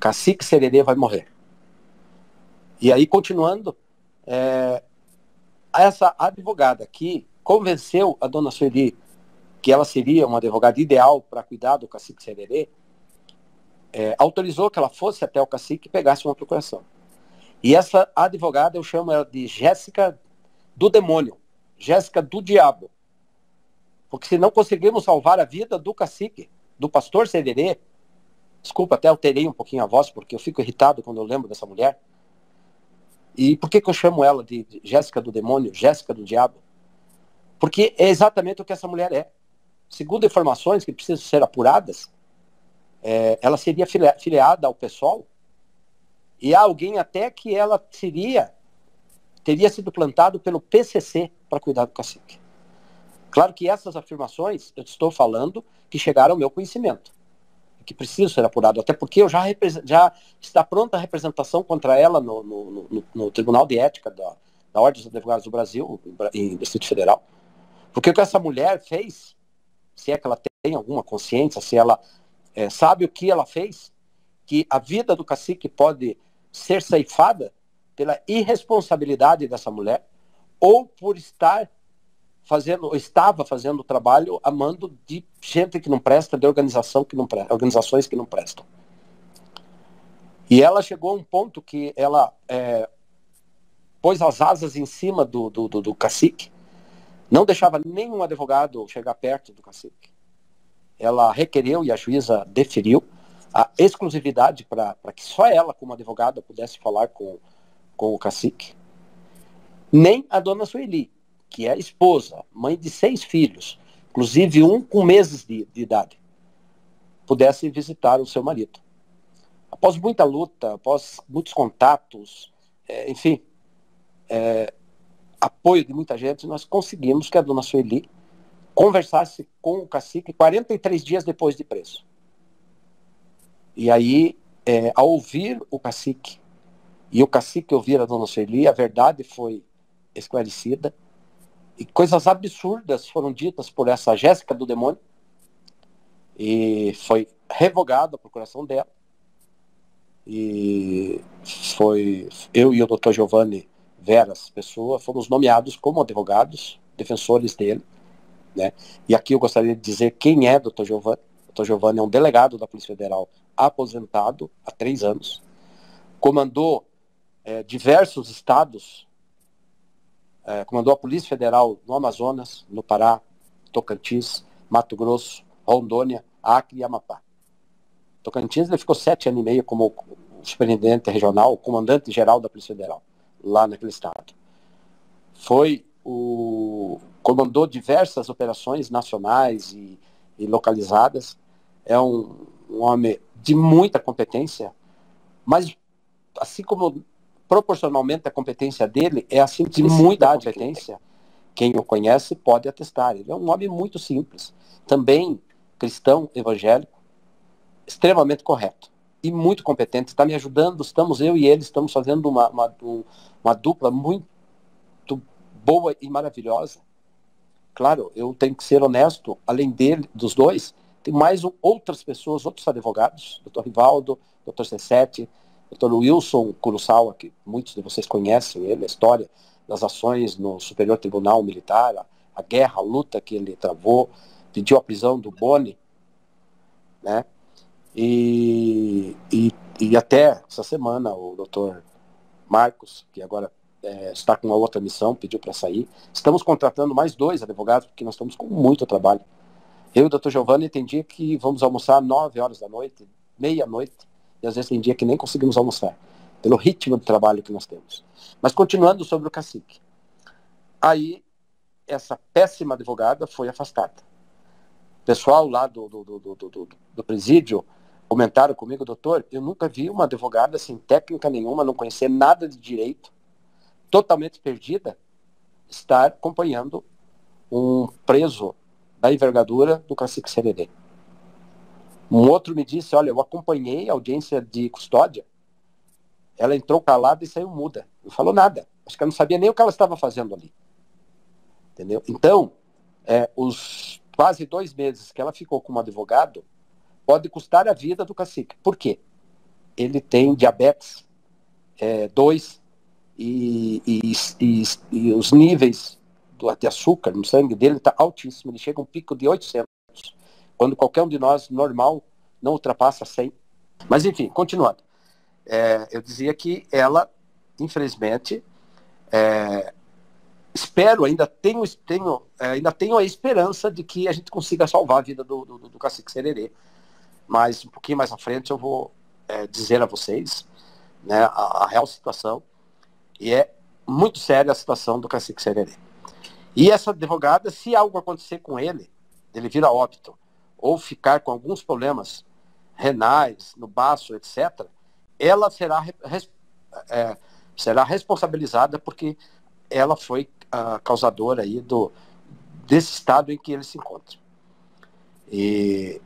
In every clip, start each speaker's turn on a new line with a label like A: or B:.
A: Cacique Sererê vai morrer. E aí, continuando, essa advogada que convenceu a dona Sueli que ela seria uma advogada ideal para cuidar do Cacique Sererê, autorizou que ela fosse até o cacique e pegasse uma procuração. E essa advogada, eu chamo ela de Jéssica do demônio, Jéssica do diabo. Porque se não conseguimos salvar a vida do cacique, do pastor Sererê, desculpa, até alterei um pouquinho a voz, porque eu fico irritado quando eu lembro dessa mulher. E por que eu chamo ela de Jéssica do demônio, Jéssica do diabo? Porque é exatamente o que essa mulher é. Segundo informações que precisam ser apuradas, ela seria filiada ao PSOL, e há alguém até que ela teria sido plantado pelo PCC para cuidar do cacique. Claro que essas afirmações, eu estou falando que chegaram ao meu conhecimento, que precisam ser apurado, até porque já está pronta a representação contra ela no Tribunal de Ética da Ordem dos Advogados do Brasil, em Distrito Federal. Porque o que essa mulher fez, se é que ela tem alguma consciência, se ela sabe o que ela fez, que a vida do cacique pode ser ceifada pela irresponsabilidade dessa mulher, ou por estava fazendo o trabalho a mando de gente que não presta, de organizações que não prestam. E ela chegou a um ponto que ela pôs as asas em cima do cacique, não deixava nenhum advogado chegar perto do cacique. Ela requereu e a juíza deferiu a exclusividade para que só ela, como advogada, pudesse falar com o cacique. Nem a dona Sueli, que é esposa, mãe de 6 filhos, inclusive um com meses de idade, pudesse visitar o seu marido. Após muita luta, após muitos contatos, enfim, apoio de muita gente, nós conseguimos que a dona Sueli conversasse com o cacique 43 dias depois de preso. E aí, ao ouvir o cacique, e o cacique ouvir a dona Sueli, a verdade foi esclarecida, e coisas absurdas foram ditas por essa Jéssica do demônio, e foi revogada a procuração dela, e foi eu e o Dr. Giovanni Veras Pessoa fomos nomeados como advogados, defensores dele, né? E aqui eu gostaria de dizer quem é Dr. Giovanni. Dr. Giovanni é um delegado da Polícia Federal aposentado há 3 anos, comandou diversos estados, comandou a Polícia Federal no Amazonas, no Pará, Tocantins, Mato Grosso, Rondônia, Acre e Amapá. Tocantins ele ficou 7 anos e meio como superintendente regional, comandante-geral da Polícia Federal, lá naquele estado. Comandou diversas operações nacionais e localizadas. É um homem de muita competência, mas assim como proporcionalmente a competência dele, é assim de muita competência. Quem o conhece pode atestar. Ele é um homem muito simples, também cristão, evangélico, extremamente correto e muito competente. Está me ajudando, eu e ele estamos fazendo uma dupla muito boa e maravilhosa. Claro, eu tenho que ser honesto, além dos dois, tem mais outras pessoas, outros advogados, Dr. Rivaldo, Dr. C7, Dr. Wilson Kurosawa, que muitos de vocês conhecem ele, a história das ações no Superior Tribunal Militar, a guerra, a luta que ele travou, pediu a prisão do Boni, né? E até essa semana o Dr. Marcos, que agora está com uma outra missão, pediu para sair. Estamos contratando mais 2 advogados, porque nós estamos com muito trabalho. Eu e o Dr. Giovanni tem dia que vamos almoçar 9 horas da noite, meia-noite, e às vezes tem dia que nem conseguimos almoçar, pelo ritmo de trabalho que nós temos. Mas continuando sobre o cacique. Aí, essa péssima advogada foi afastada. O pessoal lá do presídio comentaram comigo: doutor, eu nunca vi uma advogada sem técnica nenhuma, não conhecer nada de direito, totalmente perdida, estar acompanhando um preso da envergadura do cacique Sererê. Um outro me disse: olha, eu acompanhei a audiência de custódia, ela entrou calada e saiu muda, não falou nada, acho que ela não sabia nem o que ela estava fazendo ali. Entendeu? Então, os quase 2 meses que ela ficou como advogado pode custar a vida do cacique. Por quê? ele tem diabetes 2 e os níveis de açúcar no sangue dele está altíssimo, ele chega a um pico de 800, quando qualquer um de nós, normal, não ultrapassa 100. Mas enfim, continuando. Eu dizia que ela, infelizmente, espero, ainda tenho a esperança de que a gente consiga salvar a vida do Cacique Sererê. Mas um pouquinho mais à frente eu vou dizer a vocês, né, a real situação, e é muito séria a situação do Cacique Sererê. E essa advogada, se algo acontecer com ele vir a óbito, ou ficar com alguns problemas renais, no baço, etc., ela será responsabilizada porque ela foi a causadora aí desse estado em que ele se encontra. E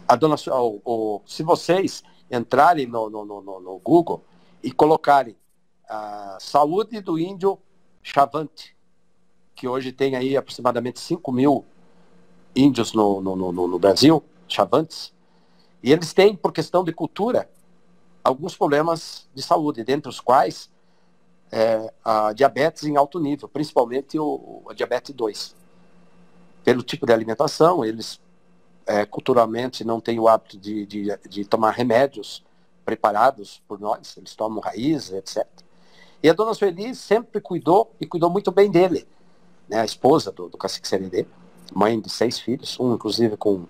A: a dona, se vocês entrarem no Google e colocarem a saúde do índio Chavante, que hoje tem aí aproximadamente 5 mil índios no Brasil, Chavantes, e eles têm, por questão de cultura, alguns problemas de saúde, dentre os quais a diabetes em alto nível, principalmente a diabetes 2. Pelo tipo de alimentação, eles culturalmente não têm o hábito de tomar remédios preparados por nós, eles tomam raiz, etc. E a dona Sueli sempre cuidou muito bem dele, né? A esposa do Cacique Sererê, mãe de 6 filhos, um inclusive com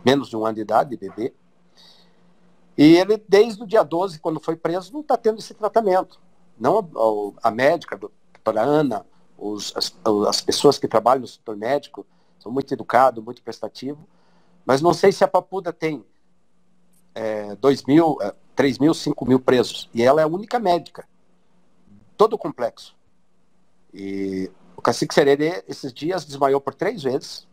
A: menos de 1 ano de idade, bebê. E ele, desde o dia 12, quando foi preso, não está tendo esse tratamento. Não a médica, a doutora Ana, as pessoas que trabalham no setor médico, são muito educados, muito prestativos, mas não sei se a Papuda tem 2 mil, 3 mil, 5 mil presos. E ela é a única médica. Todo o complexo. E o Cacique Sererê, esses dias, desmaiou por 3 vezes.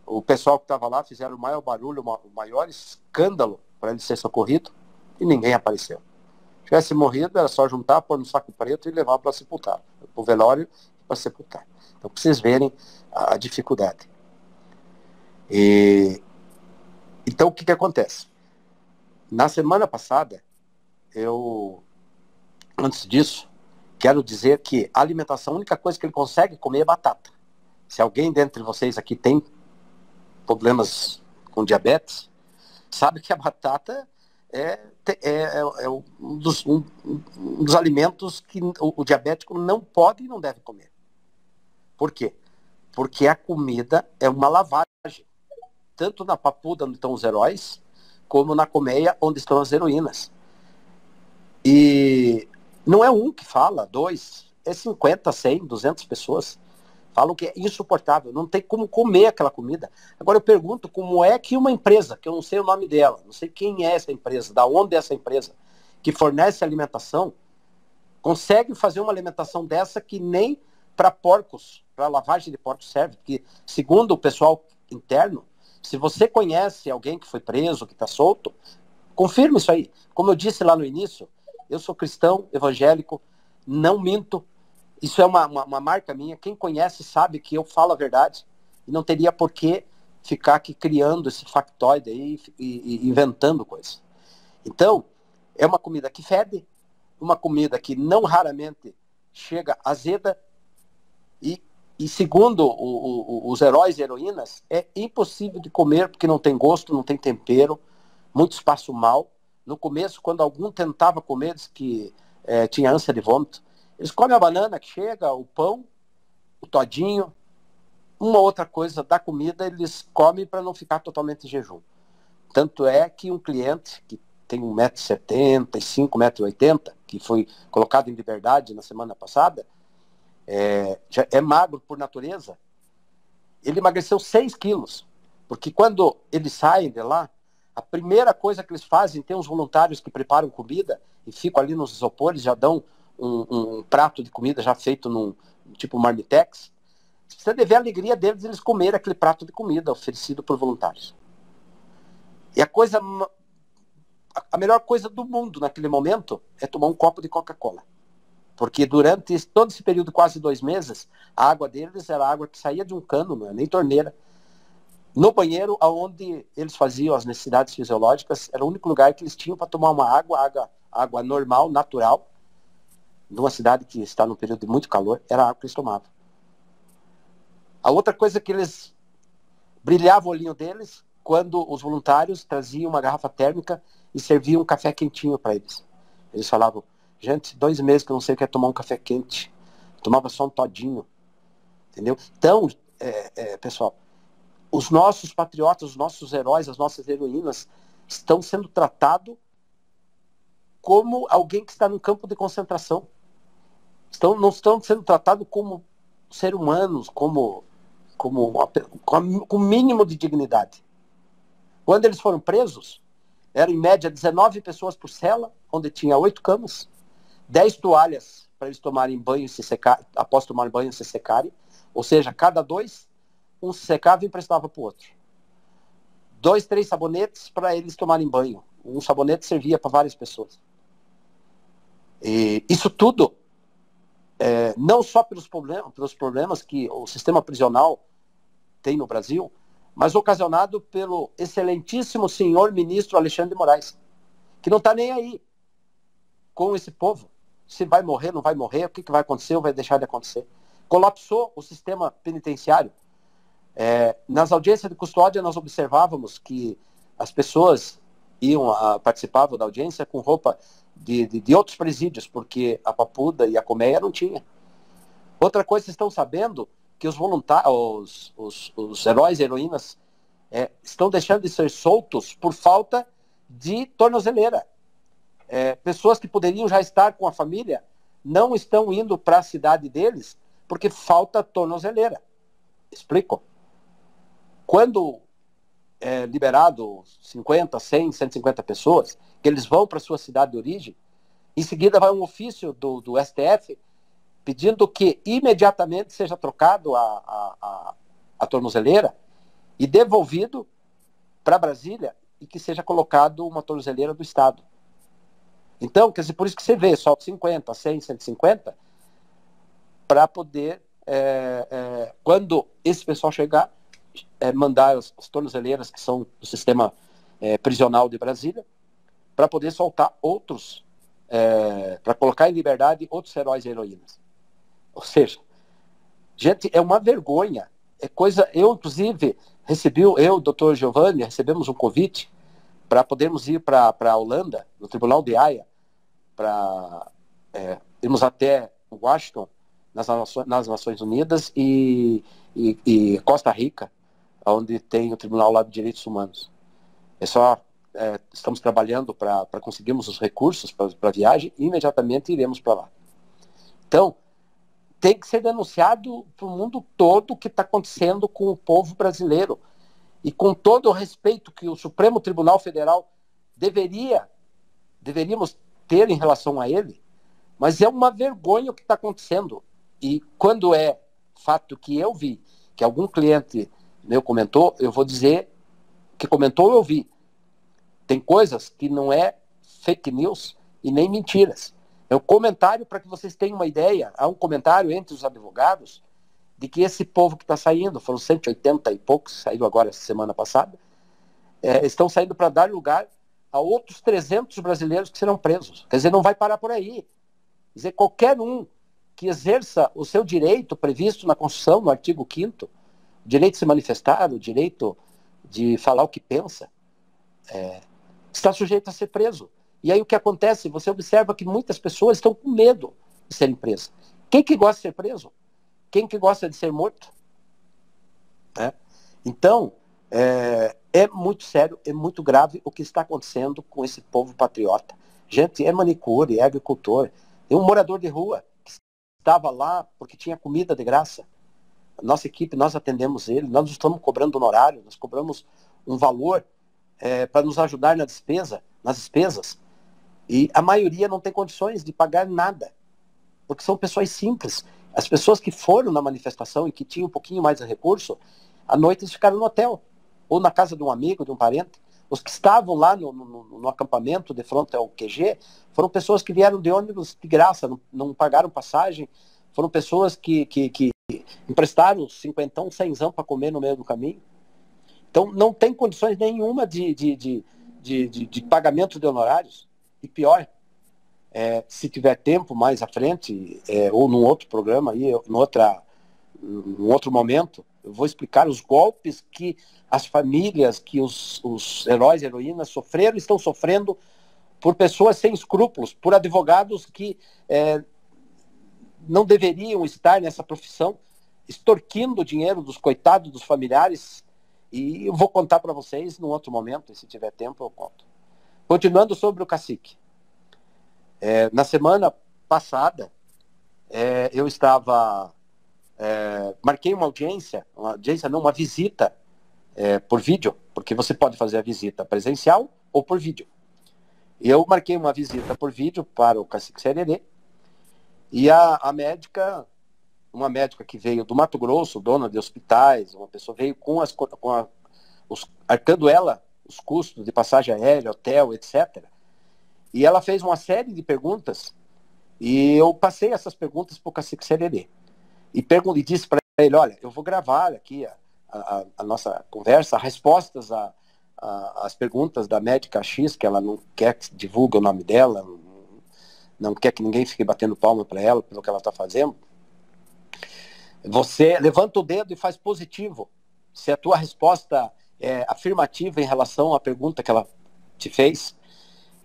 A: O pessoal que estava lá fizeram o maior barulho, o maior escândalo para ele ser socorrido, e ninguém apareceu. Se tivesse morrido, era só juntar, pôr no saco preto e levar para sepultar, para o velório, para sepultar. Então, para vocês verem a dificuldade. Então, o que acontece? Na semana passada, antes disso, quero dizer que a alimentação, a única coisa que ele consegue comer é batata. Se alguém dentre vocês aqui tem problemas com diabetes, sabe que a batata é um dos alimentos que o diabético não pode e não deve comer. Por quê? Porque a comida é uma lavagem. Tanto na Papuda, onde estão os heróis, como na colmeia, onde estão as heroínas. E não é um que fala, 2, é 50, 100, 200 pessoas. Falam que é insuportável, não tem como comer aquela comida. Agora eu pergunto, como é que uma empresa, que eu não sei o nome dela, não sei quem é essa empresa, da onde é essa empresa, que fornece alimentação, consegue fazer uma alimentação dessa que nem para porcos, para lavagem de porcos serve? Porque, segundo o pessoal interno, se você conhece alguém que foi preso, que está solto, confirme isso aí. Como eu disse lá no início, eu sou cristão, evangélico, não minto. Isso é uma marca minha. Quem conhece sabe que eu falo a verdade e não teria por que ficar aqui criando esse factoide aí e inventando coisas. Então, é uma comida que fede, uma comida que não raramente chega azeda e segundo os heróis e heroínas, é impossível de comer porque não tem gosto, não tem tempero, muitos passam mal. No começo, quando algum tentava comer, diz que tinha ânsia de vômito. Eles comem a banana que chega, o pão, o todinho, uma outra coisa da comida eles comem para não ficar totalmente em jejum. Tanto é que um cliente que tem 1,70 m, 5,80 m, que foi colocado em liberdade na semana passada, já é magro por natureza, ele emagreceu 6 quilos. Porque quando eles saem de lá, a primeira coisa que eles fazem, tem uns voluntários que preparam comida e ficam ali nos isopores, já dão um prato de comida já feito num tipo marmitex. Você deve ver a alegria deles, eles comerem aquele prato de comida oferecido por voluntários. E a melhor coisa do mundo naquele momento é tomar um copo de Coca-Cola. Porque durante todo esse período, quase 2 meses, a água deles era água que saía de um cano, não é nem torneira. no banheiro onde eles faziam as necessidades fisiológicas. Era o único lugar que eles tinham para tomar uma água normal, natural, numa cidade que está num período de muito calor, era a água que eles tomavam. A outra coisa que eles brilhava o olhinho deles quando os voluntários traziam uma garrafa térmica e serviam um café quentinho para eles. Eles falavam, gente, 2 meses que eu não sei o que é tomar um café quente. Tomava só um todinho. Entendeu? Então, pessoal, os nossos patriotas, os nossos heróis, as nossas heroínas estão sendo tratados como alguém que está num campo de concentração. Não estão sendo tratados como seres humanos, com o mínimo de dignidade. Quando eles foram presos, eram em média 19 pessoas por cela, onde tinha 8 camas, 10 toalhas para eles tomarem banho e se secar, após tomar banho e se secarem, ou seja, cada 2, um se secava e emprestava para o outro. 2, 3 sabonetes para eles tomarem banho. Um sabonete servia para várias pessoas. E isso tudo, não só pelos problemas que o sistema prisional tem no Brasil, mas ocasionado pelo excelentíssimo senhor ministro Alexandre de Moraes, que não está nem aí com esse povo. Se vai morrer, não vai morrer, o que vai acontecer ou vai deixar de acontecer. Colapsou o sistema penitenciário. Nas audiências de custódia, nós observávamos que as pessoas participavam da audiência com roupa de outros presídios, porque a Papuda e a Colmeia não tinha. Outra coisa, vocês estão sabendo que os voluntários, os heróis e heroínas estão deixando de ser soltos por falta de tornozeleira. Pessoas que poderiam já estar com a família não estão indo para a cidade deles porque falta tornozeleira. Explico? Quando liberado 50, 100, 150 pessoas, que eles vão para a sua cidade de origem, em seguida vai um ofício do STF pedindo que imediatamente seja trocado a tornozeleira e devolvido para Brasília e que seja colocado uma tornozeleira do Estado. Então, quer dizer, por isso que você vê só 50, 100, 150, para poder, quando esse pessoal chegar, mandar as tornozeleiras que são do sistema prisional de Brasília, para poder soltar outros, para colocar em liberdade outros heróis e heroínas. Ou seja, gente, é uma vergonha. Eu, inclusive, o Dr. Giovanni, recebemos um convite para podermos ir para a Holanda, no Tribunal de Haia, para irmos até Washington, nas Nações Unidas, e Costa Rica, onde tem o Tribunal lá de Direitos Humanos. Estamos trabalhando para conseguirmos os recursos para a viagem e imediatamente iremos para lá. Então, tem que ser denunciado para o mundo todo o que está acontecendo com o povo brasileiro. E com todo o respeito que o Supremo Tribunal Federal deveríamos ter em relação a ele, mas é uma vergonha o que está acontecendo. E quando é fato que eu vi, que algum cliente meu comentou, eu vou dizer que comentou, eu vi. Tem coisas que não é fake news e nem mentiras. É um comentário para que vocês tenham uma ideia. Há um comentário entre os advogados de que esse povo que está saindo, foram 180 e poucos, saíram agora essa semana passada, estão saindo para dar lugar a outros 300 brasileiros que serão presos. Quer dizer, não vai parar por aí. Quer dizer, qualquer um que exerça o seu direito previsto na Constituição, no artigo 5º, o direito de se manifestar, o direito de falar o que pensa, está sujeito a ser preso. E aí o que acontece? Você observa que muitas pessoas estão com medo de serem presas. Quem que gosta de ser preso? Quem que gosta de ser morto? Então, é muito sério, é muito grave o que está acontecendo com esse povo patriota. Gente, é manicure, é agricultor. Tem um morador de rua que estava lá porque tinha comida de graça. A nossa equipe, nós atendemos ele, nós não estamos cobrando honorário, nós cobramos um valor para nos ajudar nas despesas. E a maioria não tem condições de pagar nada, porque são pessoas simples. As pessoas que foram na manifestação e que tinham um pouquinho mais de recurso, à noite eles ficaram no hotel, ou na casa de um amigo, de um parente. Os que estavam lá no acampamento de frente ao QG, foram pessoas que vieram de ônibus de graça, não pagaram passagem, foram pessoas que emprestaram 50, 100 para comer no meio do caminho. Então, não tem condições nenhuma de pagamento de honorários. E pior, se tiver tempo mais à frente, ou num outro programa, aí, num outro momento, eu vou explicar os golpes que as famílias, que os heróis e heroínas sofreram e estão sofrendo por pessoas sem escrúpulos, por advogados que não deveriam estar nessa profissão, extorquindo o dinheiro dos coitados dos familiares. E eu vou contar para vocês num outro momento, e se tiver tempo eu conto. Continuando sobre o cacique. Na semana passada, eu estava... marquei uma visita por vídeo, porque você pode fazer a visita presencial ou por vídeo. E eu marquei uma visita por vídeo para o cacique Sererê, e a médica, uma médica que veio do Mato Grosso, dona de hospitais, uma pessoa veio arcando ela os custos de passagem aérea, hotel, etc. E ela fez uma série de perguntas, e eu passei essas perguntas para o cacique Sererê. E disse para ele, olha, eu vou gravar aqui a nossa conversa, respostas às perguntas da médica X, que ela não quer que divulgue o nome dela, não quer que ninguém fique batendo palma para ela pelo que ela está fazendo. Você levanta o dedo e faz positivo, se a tua resposta é afirmativa em relação à pergunta que ela te fez.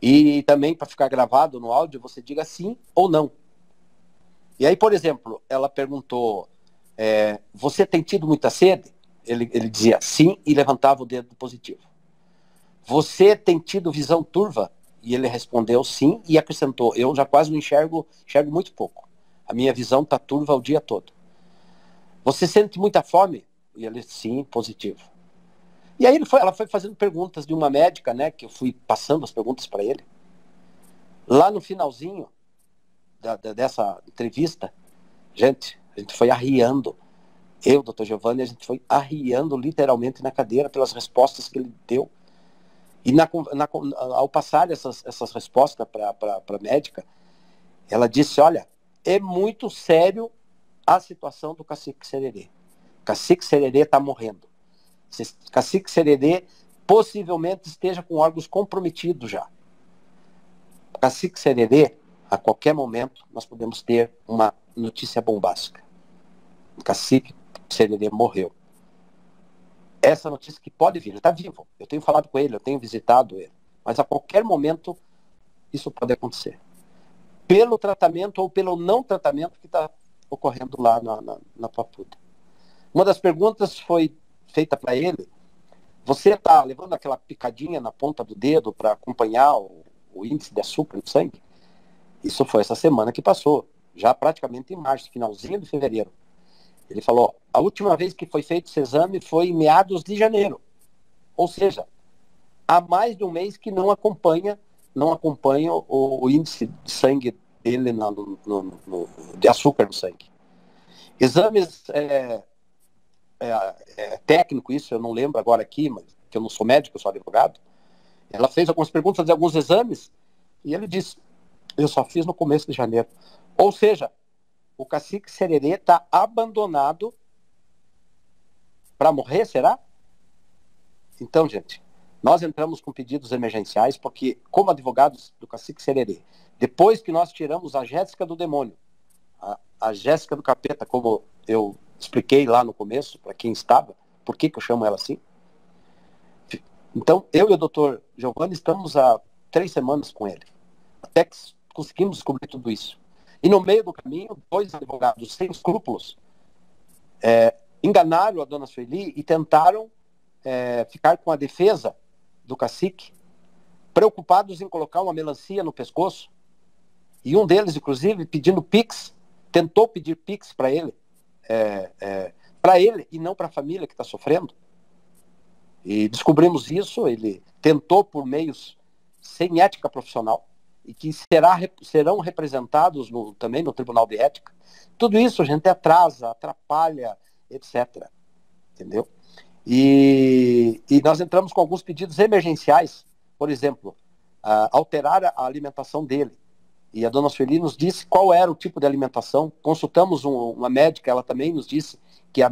A: E também, para ficar gravado no áudio, você diga sim ou não. E aí, por exemplo, ela perguntou, você tem tido muita sede? Ele dizia sim e levantava o dedo positivo. Você tem tido visão turva? E ele respondeu sim e acrescentou, eu já quase não enxergo muito pouco. A minha visão está turva o dia todo. Você sente muita fome? E ele, sim, positivo. E aí ela foi fazendo perguntas de uma médica, né, que eu fui passando as perguntas para ele. Lá no finalzinho dessa entrevista, a gente foi arriando. Eu, doutor Giovanni, a gente foi arriando literalmente na cadeira pelas respostas que ele deu. E ao passar essas respostas para a médica, ela disse, olha, é muito sério a situação do cacique Sererê. O cacique Sererê está morrendo. O cacique Sererê possivelmente esteja com órgãos comprometidos já. O cacique Sererê, a qualquer momento, nós podemos ter uma notícia bombástica. O cacique Sererê morreu. Essa notícia que pode vir, ele está vivo. Eu tenho falado com ele, eu tenho visitado ele. Mas a qualquer momento, isso pode acontecer. Pelo tratamento ou pelo não tratamento que está ocorrendo lá na Papuda. Uma das perguntas foi feita para ele, você está levando aquela picadinha na ponta do dedo para acompanhar o índice de açúcar no sangue? Isso foi essa semana que passou, já praticamente em março, finalzinho de fevereiro. Ele falou, a última vez que foi feito esse exame foi em meados de janeiro. Ou seja, há mais de um mês que não acompanha o índice de sangue dele de açúcar no sangue. Exames técnico, isso eu não lembro agora aqui, mas que eu não sou médico, eu sou advogado. Ela fez algumas perguntas de alguns exames e ele disse, eu só fiz no começo de janeiro. Ou seja, o cacique Sererê está abandonado para morrer, será? Então, gente, nós entramos com pedidos emergenciais porque, como advogados do cacique Sererê, depois que nós tiramos a Jéssica do demônio, a Jéssica do capeta, como eu expliquei lá no começo, para quem estava, por que eu chamo ela assim. Então, eu e o doutor Giovanni estamos há 3 semanas com ele, até que conseguimos descobrir tudo isso. E no meio do caminho, 2 advogados sem escrúpulos enganaram a dona Sueli e tentaram ficar com a defesa do cacique, preocupados em colocar uma melancia no pescoço. E um deles, inclusive, pedindo Pix, tentou pedir Pix para ele, e não para a família que está sofrendo. E descobrimos isso, ele tentou por meios sem ética profissional, e que serão representados também no Tribunal de Ética. Tudo isso a gente atrasa, atrapalha, etc. Entendeu? E nós entramos com alguns pedidos emergenciais, por exemplo, alterar a alimentação dele. E a dona Sueli nos disse qual era o tipo de alimentação. Consultamos uma médica, ela também nos disse que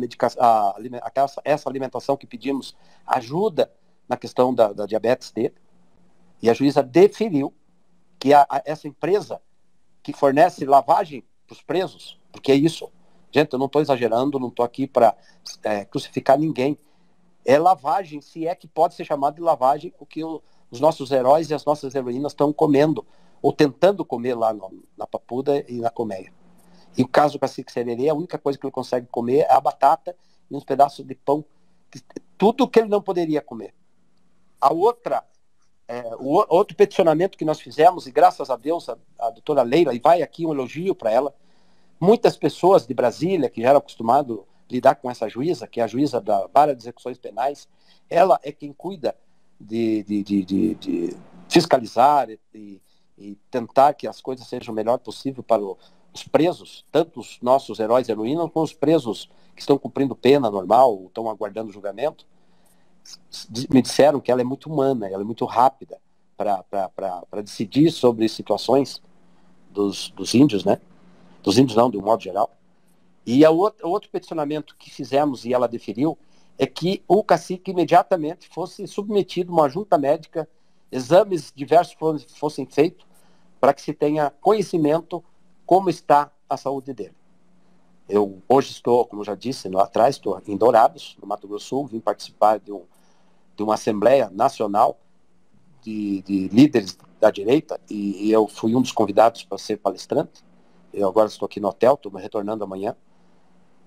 A: essa alimentação que pedimos ajuda na questão da diabetes dele. E a juíza deferiu que essa empresa que fornece lavagem para os presos, porque é isso. Gente, eu não estou exagerando, não estou aqui para crucificar ninguém. É lavagem, se é que pode ser chamado de lavagem, o que os nossos heróis e as nossas heroínas estão comendo, ou tentando comer lá na Papuda e na Colmeia. E o caso do Cacique Sererê, a única coisa que ele consegue comer é a batata e uns pedaços de pão. Tudo que ele não poderia comer. O outro peticionamento que nós fizemos, e graças a Deus a doutora Leila, e vai aqui um elogio para ela, muitas pessoas de Brasília, que já eram acostumadas a lidar com essa juíza, que é a juíza da Vara de Execuções Penais, ela é quem cuida de fiscalizar e tentar que as coisas sejam o melhor possível para os presos, tanto os nossos heróis e heroínas, como os presos que estão cumprindo pena normal, ou estão aguardando julgamento. Me disseram que ela é muito humana, ela é muito rápida para decidir sobre situações dos índios, né? Dos índios não, de um modo geral. E o outro peticionamento que fizemos, e ela deferiu, é que o cacique imediatamente fosse submetido a uma junta médica, exames diversos fossem feitos, para que se tenha conhecimento como está a saúde dele. Eu hoje estou, como já disse lá atrás, estou em Dourados, no Mato Grosso do Sul, vim participar de uma Assembleia Nacional de líderes da direita, e eu fui um dos convidados para ser palestrante. Eu agora estou aqui no hotel, estou retornando amanhã,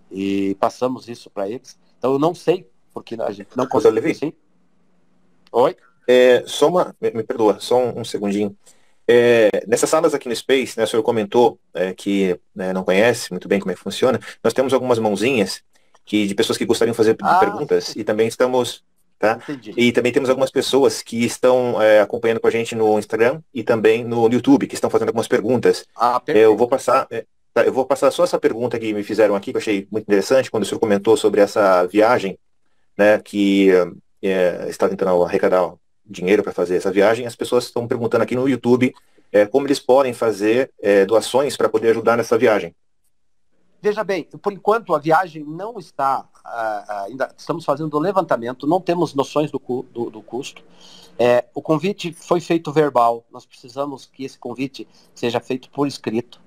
A: e passamos isso para eles. Então eu não sei, porque a gente não consegue...
B: Levi?
A: Sim? Oi?
B: Me perdoa, só um segundinho. Nessas salas aqui no Space, né, o senhor comentou que não conhece muito bem como é que funciona. Nós temos algumas mãozinhas de pessoas que gostariam de fazer perguntas,
A: Sim.
B: e também estamos, tá?
A: Entendi.
B: E também temos algumas pessoas que estão acompanhando com a gente no Instagram e também no YouTube, que estão fazendo algumas perguntas. Eu vou
A: Perfeito.
B: passar, tá, eu vou passar só essa pergunta que me fizeram aqui, que eu achei muito interessante, quando o senhor comentou sobre essa viagem, né, que está tentando arrecadar dinheiro para fazer essa viagem. As pessoas estão perguntando aqui no YouTube como eles podem fazer doações para poder ajudar nessa viagem.
A: Veja bem, por enquanto a viagem não está, ainda estamos fazendo o levantamento, não temos noções do custo. O convite foi feito verbal, nós precisamos que esse convite seja feito por escrito,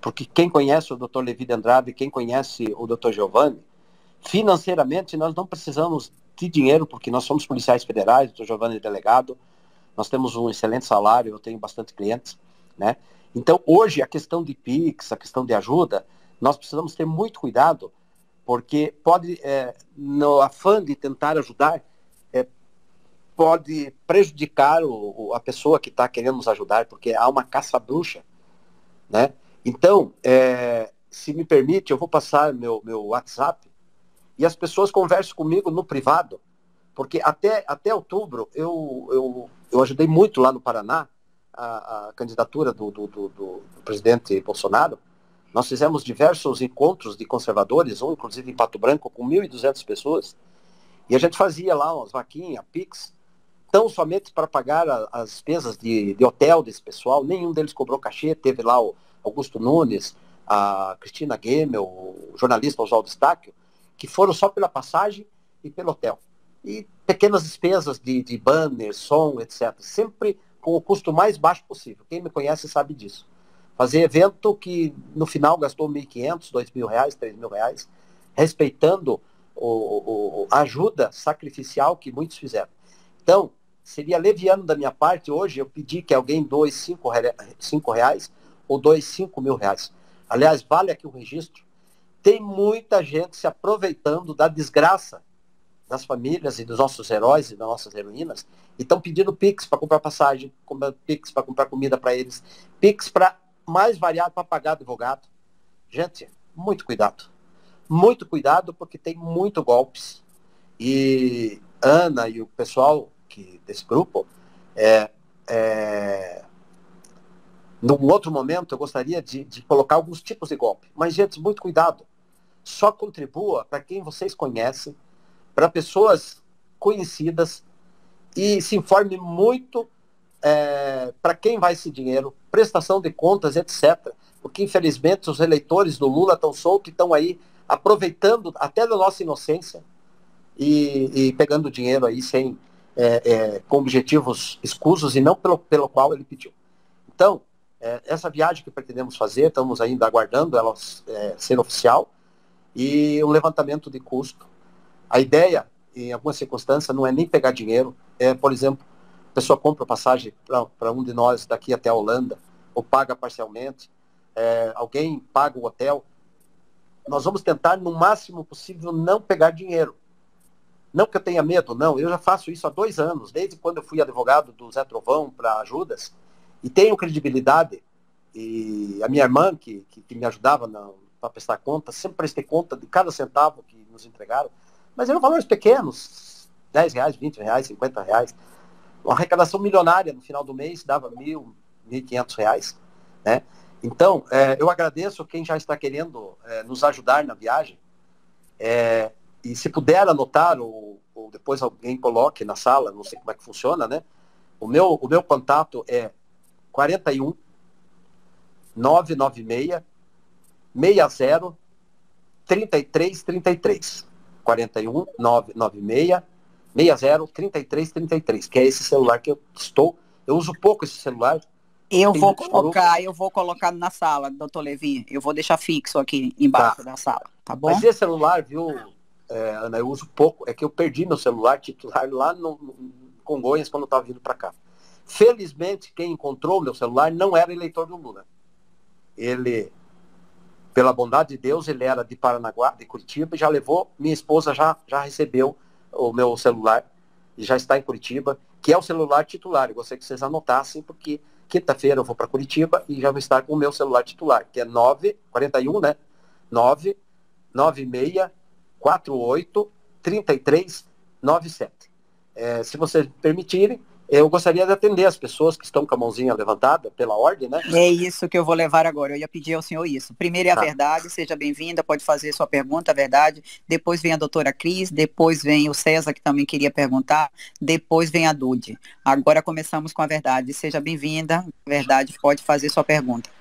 A: porque quem conhece o Dr. Levi de Andrade, quem conhece o Dr. Giovanni, financeiramente nós não precisamos de dinheiro, porque nós somos policiais federais, o Dr. Giovanni é delegado, nós temos um excelente salário, eu tenho bastante clientes, né? Então hoje a questão de PIX, a questão de ajuda, nós precisamos ter muito cuidado, porque pode, no afã de tentar ajudar, pode prejudicar a pessoa que está querendo nos ajudar, porque há uma caça-bruxa, né? Então, se me permite, eu vou passar meu WhatsApp e as pessoas conversam comigo no privado, porque até outubro eu ajudei muito lá no Paraná a candidatura do presidente Bolsonaro. Nós fizemos diversos encontros de conservadores, um inclusive em Pato Branco, com 1.200 pessoas, e a gente fazia lá umas vaquinhas, Pix, tão somente para pagar as despesas de hotel desse pessoal. Nenhum deles cobrou cachê. Teve lá o Augusto Nunes, a Cristina Gemel, o jornalista Oswaldo Stáquio, que foram só pela passagem e pelo hotel. E pequenas despesas de banner, som, etc. Sempre com o custo mais baixo possível. Quem me conhece sabe disso. Fazer evento que no final gastou R$1.500, R$2.000, R$3.000, respeitando a ajuda sacrificial que muitos fizeram. Então, seria leviano da minha parte hoje eu pedir que alguém doe R$5 ou doe R$5.000. Aliás, vale aqui o registro. Tem muita gente se aproveitando da desgraça das famílias e dos nossos heróis e das nossas heroínas, e estão pedindo Pix para comprar passagem, Pix para comprar comida para eles, Pix para mais variado para pagar advogado. Gente, muito cuidado. Muito cuidado, porque tem muito golpes. E Ana e o pessoal desse grupo, num outro momento eu gostaria de colocar alguns tipos de golpe. Mas, gente, muito cuidado. Só contribua para quem vocês conhecem, para pessoas conhecidas, e se informe muito para quem vai esse dinheiro, prestação de contas, etc. Porque, infelizmente, os eleitores do Lula estão soltos e estão aí aproveitando até da nossa inocência e pegando dinheiro aí sem, com objetivos escusos e não pelo qual ele pediu. Então, essa viagem que pretendemos fazer, estamos ainda aguardando ela ser oficial, e um levantamento de custo. A ideia, em algumas circunstâncias, não é nem pegar dinheiro, por exemplo, a pessoa compra passagem para um de nós daqui até a Holanda, ou paga parcialmente, alguém paga o hotel. Nós vamos tentar, no máximo possível, não pegar dinheiro. Não que eu tenha medo, não. Eu já faço isso há 2 anos, desde quando eu fui advogado do Zé Trovão para Judas, e tenho credibilidade. E a minha irmã, que me ajudava para prestar conta, sempre prestei conta de cada centavo que nos entregaram, mas eram valores pequenos, R$10, R$20, R$50. Uma arrecadação milionária no final do mês dava R$1.000, R$1.500, né? Então, eu agradeço quem já está querendo nos ajudar na viagem, e se puder anotar, ou depois alguém coloque na sala, não sei como é que funciona, né? O meu contato é 41 996 60 33 33. 41 996 60 33 33, que é esse celular que eu uso pouco esse celular.
C: Eu vou colocar na sala, doutor Levi. Eu vou deixar fixo aqui embaixo da sala, tá bom?
A: Mas esse celular, viu, Ana, eu uso pouco. É que eu perdi meu celular titular lá no Congonhas quando eu estava vindo para cá. Felizmente, quem encontrou meu celular não era eleitor do Lula. Ele, pela bondade de Deus, ele era de Paranaguá, de Curitiba, e já levou. Minha esposa já recebeu o meu celular e já está em Curitiba, que é o celular titular. Eu gostaria que vocês anotassem, porque quinta-feira eu vou para Curitiba e já vou estar com o meu celular titular, que é 41, né? 996 48 33 97. Se vocês permitirem, eu gostaria de atender as pessoas que estão com a mãozinha levantada, pela ordem, né?
C: É isso que eu vou levar agora. Eu ia pedir ao senhor isso. Primeiro é a verdade, seja bem-vinda, pode fazer sua pergunta, a verdade. Depois vem a doutora Cris, depois vem o César, que também queria perguntar, depois vem a Dude. Agora começamos com a verdade. Seja bem-vinda, verdade, pode fazer sua pergunta.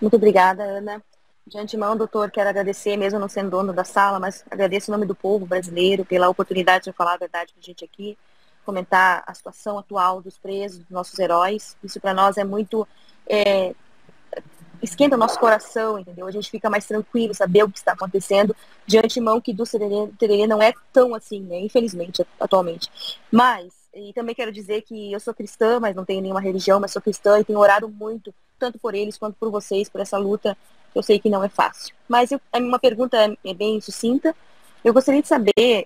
D: Muito obrigada, Ana. De antemão, doutor, quero agradecer, mesmo não sendo dono da sala, mas agradeço em nome do povo brasileiro pela oportunidade de falar a verdade com a gente aqui, comentar a situação atual dos presos, dos nossos heróis. Isso para nós é muito... esquenta o nosso coração, entendeu? A gente fica mais tranquilo, saber o que está acontecendo, de antemão que do Tererê não é tão assim, né? Infelizmente, atualmente. Mas, e também quero dizer que eu sou cristã, mas não tenho nenhuma religião, mas sou cristã e tenho orado muito, tanto por eles quanto por vocês, por essa luta, que eu sei que não é fácil. Mas uma pergunta é bem sucinta. Eu gostaria de saber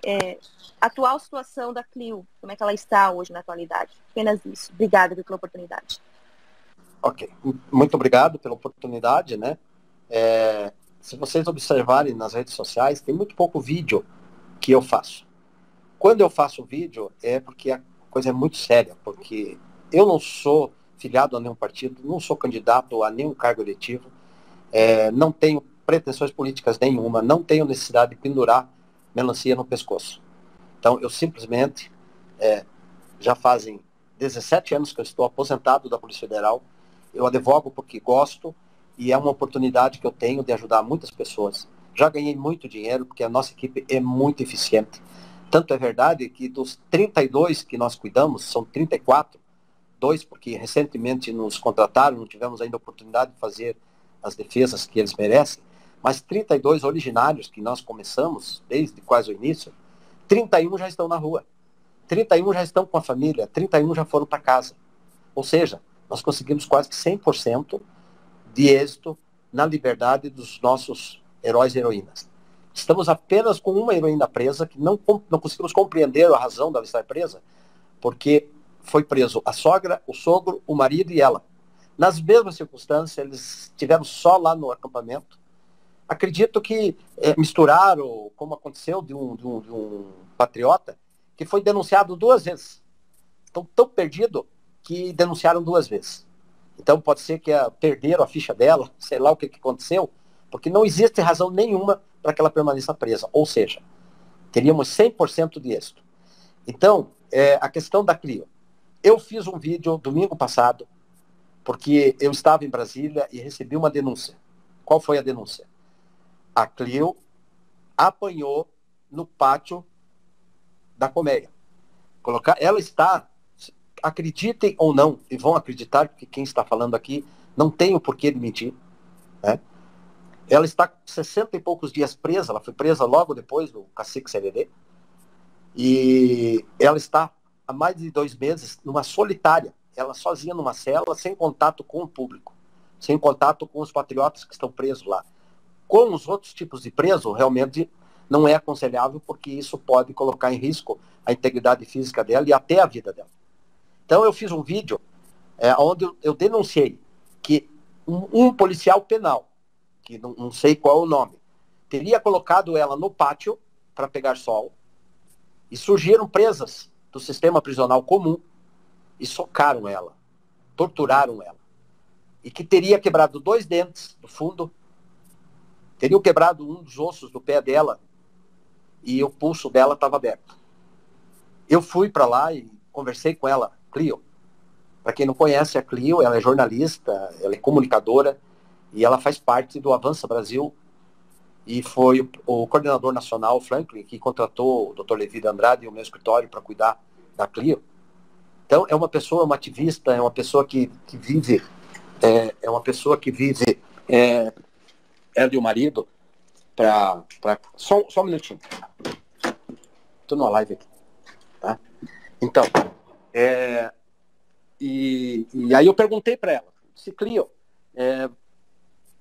D: a atual situação da Clio, como é que ela está hoje na atualidade. Apenas isso. Obrigada pela oportunidade.
A: Ok, muito obrigado pela oportunidade, né? Se vocês observarem nas redes sociais, tem muito pouco vídeo que eu faço. Quando eu faço vídeo é porque a coisa é muito séria, porque eu não sou filiado a nenhum partido, não sou candidato a nenhum cargo eletivo, não tenho pretensões políticas nenhuma, não tenho necessidade de pendurar melancia no pescoço. Então, eu simplesmente, já fazem 17 anos que eu estou aposentado da Polícia Federal, eu advogo porque gosto e é uma oportunidade que eu tenho de ajudar muitas pessoas. Já ganhei muito dinheiro porque a nossa equipe é muito eficiente. Tanto é verdade que dos 32 que nós cuidamos, são 34, 2 porque recentemente nos contrataram, não tivemos ainda a oportunidade de fazer as defesas que eles merecem, mas 32 originários que nós começamos desde quase o início, 31 já estão na rua, 31 já estão com a família, 31 já foram para casa. Ou seja, nós conseguimos quase que 100% de êxito na liberdade dos nossos heróis e heroínas. Estamos apenas com uma heroína presa, que não conseguimos compreender a razão dela estar presa, porque foi preso a sogra, o sogro, o marido e ela. Nas mesmas circunstâncias, eles estiveram só lá no acampamento. Acredito que misturaram, como aconteceu de um patriota, que foi denunciado 2 vezes. Então, tão perdido que denunciaram 2 vezes. Então, pode ser que perderam a ficha dela, sei lá o que aconteceu, porque não existe razão nenhuma para que ela permaneça presa. Ou seja, teríamos 100% de êxito. Então, a questão da Clio. Eu fiz um vídeo domingo passado, porque eu estava em Brasília e recebi uma denúncia. Qual foi a denúncia? A Clio apanhou no pátio da colmeia. Ela está, acreditem ou não, e vão acreditar, porque quem está falando aqui não tem o porquê de mentir, né? Ela está 60 e poucos dias presa, ela foi presa logo depois do Cacique CDD, e ela está há mais de 2 meses numa solitária, ela sozinha numa cela, sem contato com o público, sem contato com os patriotas que estão presos lá. Com os outros tipos de preso, realmente não é aconselhável, porque isso pode colocar em risco a integridade física dela e até a vida dela. Então eu fiz um vídeo onde eu denunciei que um policial penal, que não sei qual é o nome, teria colocado ela no pátio para pegar sol, e surgiram presas do sistema prisional comum e socaram ela, torturaram ela, e que teria quebrado 2 dentes do fundo, teriam quebrado um dos ossos do pé dela, e o pulso dela estava aberto. Eu fui para lá e conversei com ela, Clio. Para quem não conhece a Clio, ela é jornalista, ela é comunicadora, e ela faz parte do Avança Brasil, e foi o coordenador nacional, Franklin, que contratou o Dr. Levi de Andrade e o meu escritório para cuidar da Clio. Então, é uma pessoa, uma ativista, é uma pessoa que vive, é uma pessoa que vive, ela e o marido, só um minutinho. Estou numa live aqui. Tá? Então, e aí eu perguntei para ela, se Clio,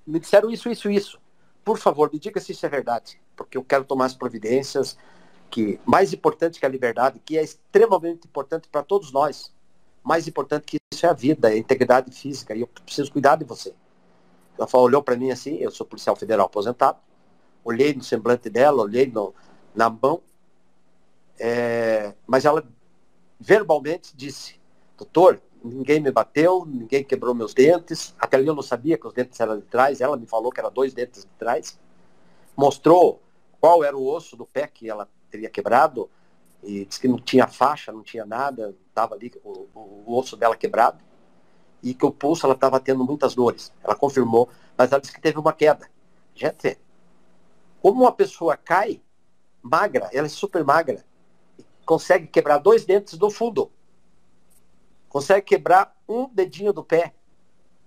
A: me disseram isso. Por favor, me diga se isso é verdade, porque eu quero tomar as providências, que mais importante que a liberdade, que é extremamente importante para todos nós, mais importante que isso é a vida, é a integridade física, e eu preciso cuidar de você. Ela olhou para mim assim, eu sou policial federal aposentado, olhei no semblante dela, olhei na mão, mas ela verbalmente disse, doutor, ninguém me bateu, ninguém quebrou meus dentes, até ali eu não sabia que os dentes eram de trás, ela me falou que eram 2 dentes de trás, mostrou qual era o osso do pé que ela teria quebrado, e disse que não tinha faixa, não tinha nada, estava ali o osso dela quebrado, e que o pulso ela estava tendo muitas dores. Ela confirmou, mas ela disse que teve uma queda. Gente, como uma pessoa cai magra, ela é super magra, consegue quebrar 2 dentes do fundo, consegue quebrar um dedinho do pé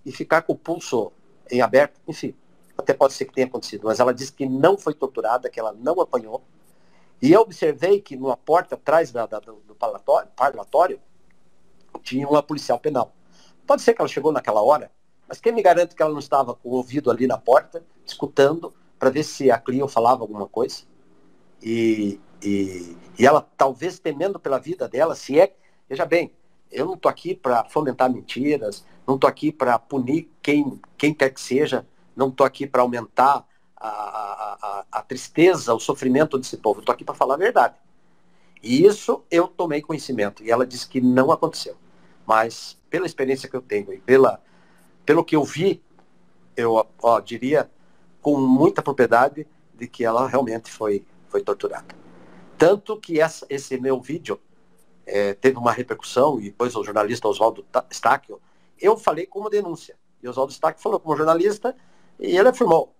A: e ficar com o pulso em aberto, enfim, até pode ser que tenha acontecido, mas ela disse que não foi torturada, que ela não apanhou. E eu observei que numa porta atrás do parlatório tinha uma policial penal. Pode ser que ela chegou naquela hora, mas quem me garante que ela não estava com o ouvido ali na porta, escutando, para ver se a Clio falava alguma coisa. E ela, talvez temendo pela vida dela, veja bem, eu não estou aqui para fomentar mentiras, não estou aqui para punir quem quer que seja, não estou aqui para aumentar a tristeza, o sofrimento desse povo, estou aqui para falar a verdade. E isso eu tomei conhecimento, e ela disse que não aconteceu. Mas, pela experiência que eu tenho e pelo que eu vi, eu diria com muita propriedade de que ela realmente foi torturada. Tanto que esse meu vídeo teve uma repercussão, e depois o jornalista Oswaldo Stacchio, eu falei como denúncia, e o Oswaldo Stacchio falou como jornalista, e ele afirmou,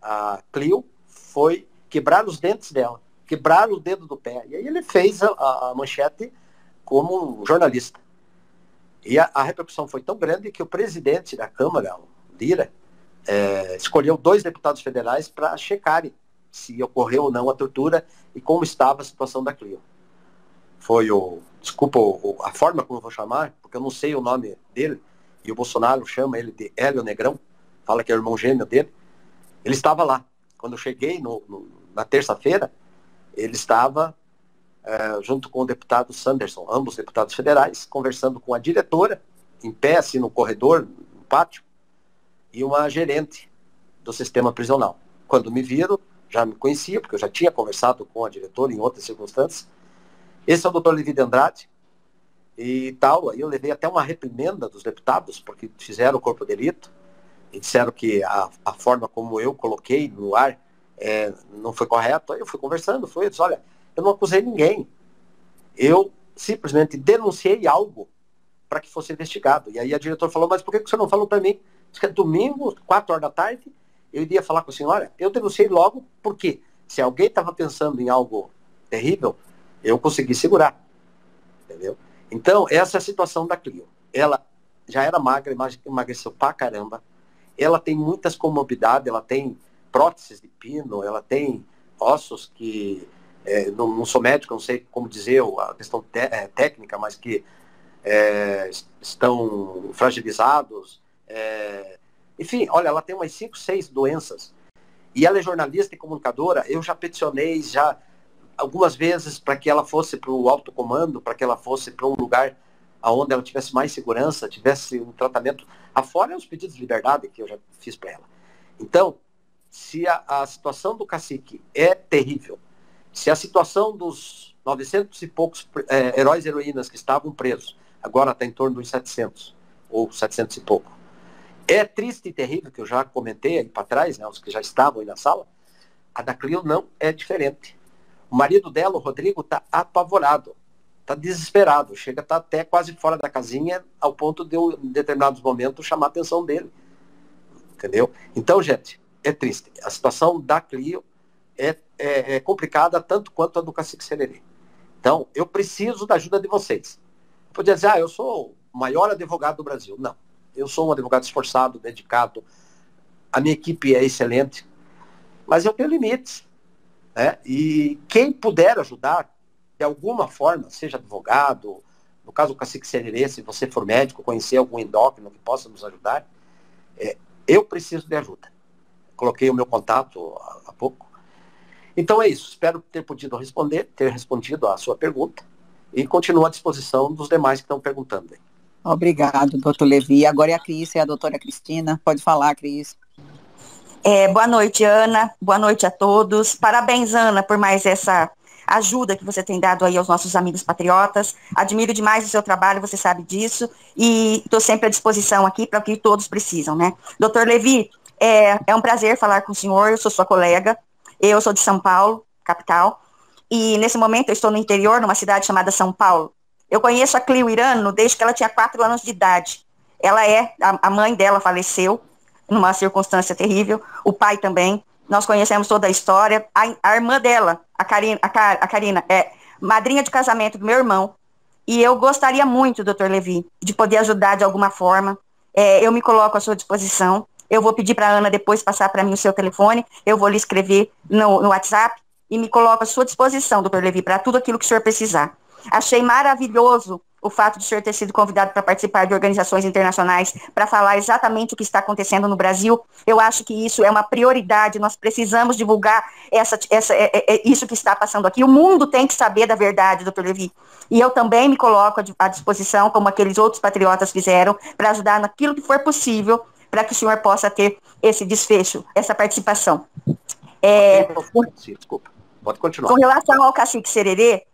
A: a Clio foi quebrar os dentes dela, quebrar o dedo do pé, e aí ele fez a manchete como jornalista. E a repercussão foi tão grande que o presidente da Câmara, o Lira, escolheu 2 deputados federais para checarem se ocorreu ou não a tortura e como estava a situação da Clio. Foi desculpa a forma como eu vou chamar, porque eu não sei o nome dele, e o Bolsonaro chama ele de Hélio Negrão, fala que é o irmão gêmeo dele. Ele estava lá. Quando eu cheguei na terça-feira, ele estava junto com o deputado Sanderson, ambos deputados federais, conversando com a diretora, em pé, assim, no corredor, no pátio, e uma gerente do sistema prisional. Quando me viram, já me conhecia, porque eu já tinha conversado com a diretora em outras circunstâncias. Esse é o Dr. Levi de Andrade, e tal. Aí eu levei até uma reprimenda dos deputados, porque fizeram o corpo de delito, e disseram que a forma como eu coloquei no ar não foi correta. Aí eu fui conversando, eu disse, olha, eu não acusei ninguém. Eu simplesmente denunciei algo para que fosse investigado. E aí a diretora falou, mas por que você não falou para mim? Diz que é domingo, 4 horas da tarde, eu iria falar com a senhora. Eu denunciei logo, porque se alguém estava pensando em algo terrível, eu consegui segurar. Entendeu? Então, essa é a situação da Clio. Ela já era magra, emagreceu pra caramba. Ela tem muitas comorbidades, ela tem próteses de pino, ela tem ossos que, não sou médico, não sei como dizer a questão técnica, mas que estão fragilizados. Enfim, olha, ela tem umas 5, 6 doenças. E ela é jornalista e comunicadora. Eu já peticionei algumas vezes para que ela fosse para o alto comando, para que ela fosse para um lugar onde ela tivesse mais segurança, tivesse um tratamento, afora os pedidos de liberdade que eu já fiz para ela. Então, se a situação do cacique é terrível, se a situação dos 900 e poucos heróis e heroínas que estavam presos, agora está em torno dos 700, ou 700 e pouco, é triste e terrível, que eu já comentei aí para trás, né, os que já estavam aí na sala, a da Clio não é diferente. O marido dela, o Rodrigo, está apavorado, está desesperado, chega a estar até quase fora da casinha, ao ponto de eu, em determinados momentos, chamar a atenção dele. Entendeu? Então, gente, é triste. A situação da Clio é complicada, tanto quanto a do Cacique Sererê. Então, eu preciso da ajuda de vocês. Podia dizer, eu sou o maior advogado do Brasil. Não. Eu sou um advogado esforçado, dedicado. A minha equipe é excelente. Mas eu tenho limites. E quem puder ajudar, de alguma forma, seja advogado, no caso do Cacique Sererê, se você for médico, conhecer algum endócrino que possa nos ajudar, eu preciso de ajuda. Coloquei o meu contato há pouco. Então é isso. Espero ter podido ter respondido a sua pergunta e continuo à disposição dos demais que estão perguntando.
C: Obrigado, doutor Levi. Agora é a Cris, a doutora Cristina. Pode falar, Cris.
E: Boa noite, Ana. Boa noite a todos. Parabéns, Ana, por mais essa ajuda que você tem dado aí aos nossos amigos patriotas. Admiro demais o seu trabalho, você sabe disso. E estou sempre à disposição aqui para o que todos precisam, né? Doutor Levi, é um prazer falar com o senhor. Eu sou sua colega. Eu sou de São Paulo, capital. E nesse momento eu estou no interior, numa cidade chamada São Paulo. Eu conheço a Clio Irano desde que ela tinha 4 anos de idade. A mãe dela faleceu numa circunstância terrível, o pai também, nós conhecemos toda a história, a irmã dela, a Karina, é madrinha de casamento do meu irmão, e eu gostaria muito, doutor Levi, de poder ajudar de alguma forma. Eu me coloco à sua disposição, eu vou pedir para a Ana depois passar para mim o seu telefone, eu vou lhe escrever no WhatsApp, e me coloco à sua disposição, doutor Levi, para tudo aquilo que o senhor precisar. Achei maravilhoso o fato de o senhor ter sido convidado para participar de organizações internacionais, para falar exatamente o que está acontecendo no Brasil. Eu acho que isso é uma prioridade, nós precisamos divulgar isso que está passando aqui. O mundo tem que saber da verdade, doutor Levi. E eu também me coloco à disposição, como aqueles outros patriotas fizeram, para ajudar naquilo que for possível, para que o senhor possa ter esse desfecho, essa participação.
A: Desculpa, pode continuar.
E: Com relação ao Cacique Sererê,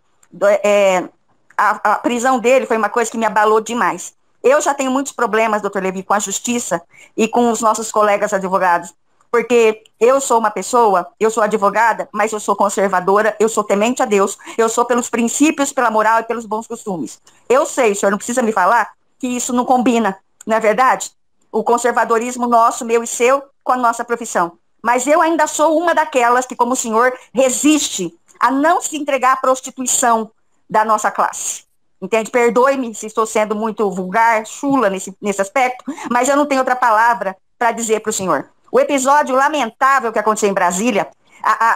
E: a prisão dele foi uma coisa que me abalou demais. Eu já tenho muitos problemas, doutor Levi, com a justiça e com os nossos colegas advogados, porque eu sou uma pessoa, eu sou advogada, mas eu sou conservadora, eu sou temente a Deus, eu sou pelos princípios, pela moral e pelos bons costumes. Eu sei, o senhor não precisa me falar que isso não combina, não é verdade? O conservadorismo nosso, meu e seu, com a nossa profissão. Mas eu ainda sou uma daquelas que, como o senhor, resiste a não se entregar à prostituição da nossa classe. Entende? Perdoe-me se estou sendo muito vulgar, chula nesse aspecto, mas eu não tenho outra palavra para dizer para o senhor. O episódio lamentável que aconteceu em Brasília,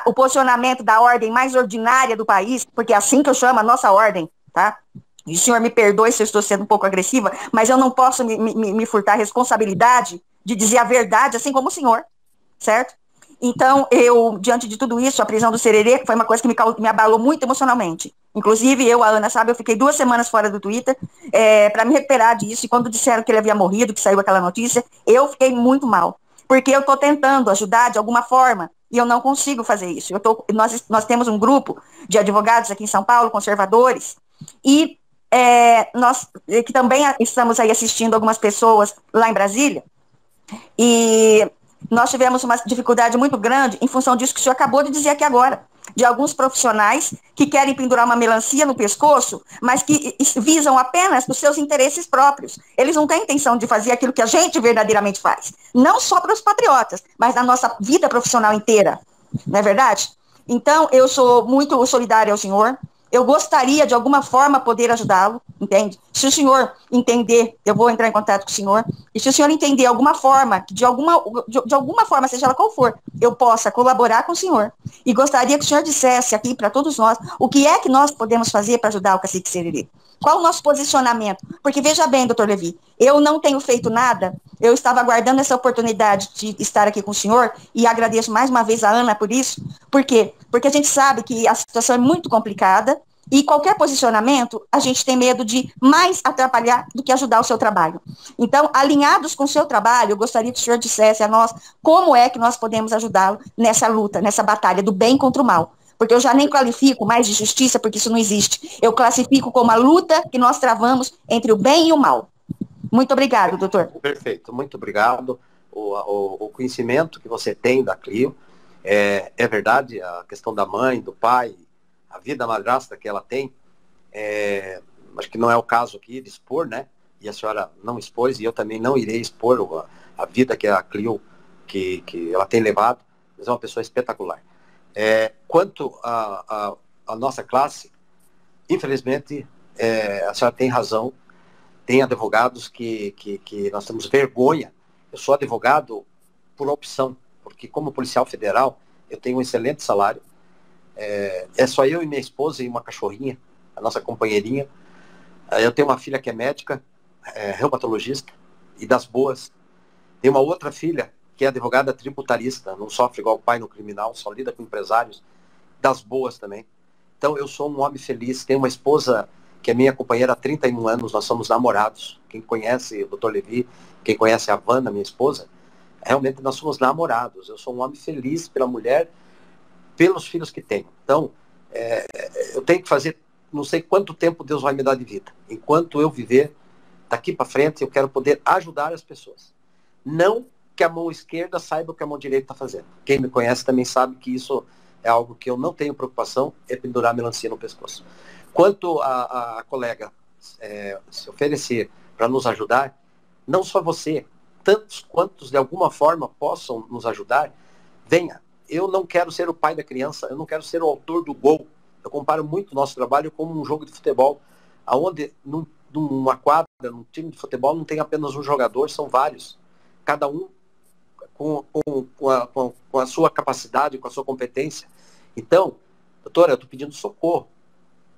E: o posicionamento da ordem mais ordinária do país, porque é assim que eu chamo a nossa ordem, tá? E o senhor me perdoe se eu estou sendo um pouco agressiva, mas eu não posso me furtar a responsabilidade de dizer a verdade, assim como o senhor, certo? Então, diante de tudo isso, a prisão do Sererê foi uma coisa que me abalou muito emocionalmente. Inclusive, a Ana sabe, eu fiquei 2 semanas fora do Twitter para me recuperar disso, e quando disseram que ele havia morrido, que saiu aquela notícia, eu fiquei muito mal, porque eu estou tentando ajudar de alguma forma, e eu não consigo fazer isso. Nós temos um grupo de advogados aqui em São Paulo, conservadores, e nós que também estamos aí assistindo algumas pessoas lá em Brasília, e nós tivemos uma dificuldade muito grande em função disso que o senhor acabou de dizer aqui agora. de alguns profissionais que querem pendurar uma melancia no pescoço, mas que visam apenas os seus interesses próprios. Eles não têm intenção de fazer aquilo que a gente verdadeiramente faz. Não só para os patriotas, mas na nossa vida profissional inteira. Não é verdade? Então, eu sou muito solidária ao senhor. Eu gostaria, de alguma forma, poder ajudá-lo, entende? Se o senhor entender, eu vou entrar em contato com o senhor, e se o senhor entender alguma forma, de alguma forma, seja ela qual for, eu possa colaborar com o senhor. E gostaria que o senhor dissesse aqui para todos nós, o que é que nós podemos fazer para ajudar o Cacique Sererê? Qual o nosso posicionamento? Porque, veja bem, doutor Levi, eu não tenho feito nada, eu estava aguardando essa oportunidade de estar aqui com o senhor, e agradeço mais uma vez a Ana por isso. Por quê? Porque a gente sabe que a situação é muito complicada, e qualquer posicionamento, a gente tem medo de mais atrapalhar do que ajudar o seu trabalho. Então, alinhados com o seu trabalho, eu gostaria que o senhor dissesse a nós como é que nós podemos ajudá-lo nessa luta, nessa batalha do bem contra o mal. Porque eu já nem qualifico mais de justiça, porque isso não existe. Eu classifico como a luta que nós travamos entre o bem e o mal. Muito obrigado, doutor.
A: Perfeito, muito obrigado. O conhecimento que você tem da Clio, é verdade, a questão da mãe, do pai, a vida madrasta que ela tem, acho que não é o caso aqui de expor, né? E a senhora não expôs, e eu também não irei expor a vida que a Clio, que ela tem levado, mas é uma pessoa espetacular. Quanto à nossa classe, infelizmente, a senhora tem razão, tem advogados que nós temos vergonha. Eu sou advogado por opção, porque como policial federal, eu tenho um excelente salário. É só eu e minha esposa e uma cachorrinha, a nossa companheirinha. Eu tenho uma filha que é médica, reumatologista, e das boas. Tenho uma outra filha que é advogada tributarista, não sofre igual o pai no criminal, só lida com empresários, das boas também. Então eu sou um homem feliz. Tenho uma esposa que é minha companheira há 31 anos, nós somos namorados. Quem conhece o Dr. Levi, quem conhece a Wanda, minha esposa, realmente nós somos namorados. Eu sou um homem feliz pela mulher, pelos filhos que tenho. Então, eu tenho que fazer, não sei quanto tempo Deus vai me dar de vida. Enquanto eu viver, daqui para frente, eu quero poder ajudar as pessoas. Não que a mão esquerda saiba o que a mão direita está fazendo. Quem me conhece também sabe que isso é algo que eu não tenho preocupação, é pendurar a melancia no pescoço. Quanto a colega se oferecer para nos ajudar, não só você, tantos quantos de alguma forma possam nos ajudar, venha. Eu não quero ser o pai da criança, eu não quero ser o autor do gol. Eu comparo muito o nosso trabalho como um jogo de futebol, onde numa quadra, num time de futebol, não tem apenas um jogador, são vários. Cada um com a sua capacidade, com a sua competência. Então, doutora, eu estou pedindo socorro,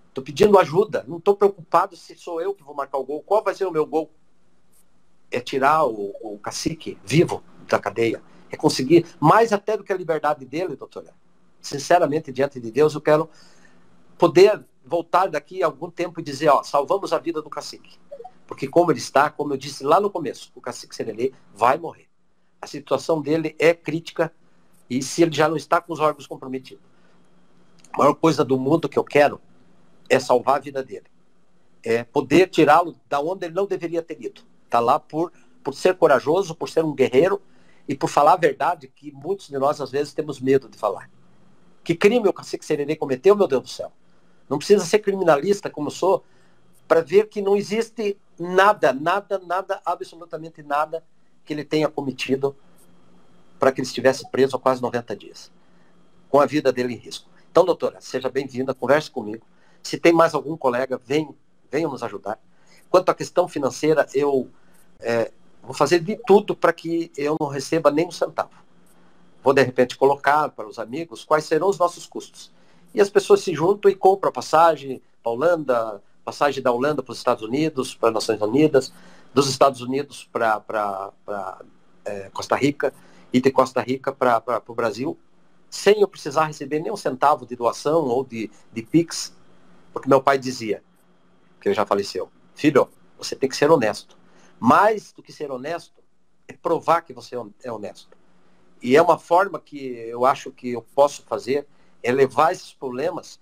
A: estou pedindo ajuda, não estou preocupado se sou eu que vou marcar o gol. Qual vai ser o meu gol? É tirar o cacique vivo da cadeia. É conseguir, mais até do que a liberdade dele, doutora. Sinceramente, diante de Deus, eu quero poder voltar daqui a algum tempo e dizer, salvamos a vida do cacique. Porque como ele está, como eu disse lá no começo, o cacique Sererê vai morrer. A situação dele é crítica, e se ele já não está com os órgãos comprometidos, a maior coisa do mundo que eu quero é salvar a vida dele. É poder tirá-lo da onde ele não deveria ter ido. Está lá por ser corajoso, por ser um guerreiro, e por falar a verdade, que muitos de nós, às vezes, temos medo de falar. Que crime o cacique Sererê cometeu, meu Deus do céu? Não precisa ser criminalista, como eu sou, para ver que não existe nada, absolutamente nada, que ele tenha cometido para que ele estivesse preso há quase 90 dias, com a vida dele em risco. Então, doutora, seja bem-vinda, converse comigo. Se tem mais algum colega, venha nos ajudar. Quanto à questão financeira, eu vou fazer de tudo para que eu não receba nem um centavo. Vou, de repente, colocar para os amigos quais serão os nossos custos. E as pessoas se juntam e compram a passagem para a Holanda, passagem da Holanda para os Estados Unidos, para as Nações Unidas, dos Estados Unidos para Costa Rica, e de Costa Rica para o Brasil, sem eu precisar receber nem um centavo de doação ou de Pix, porque meu pai dizia, que ele já faleceu, filho, você tem que ser honesto. Mais do que ser honesto, é provar que você é honesto. E é uma forma que eu acho que eu posso fazer, é levar esses problemas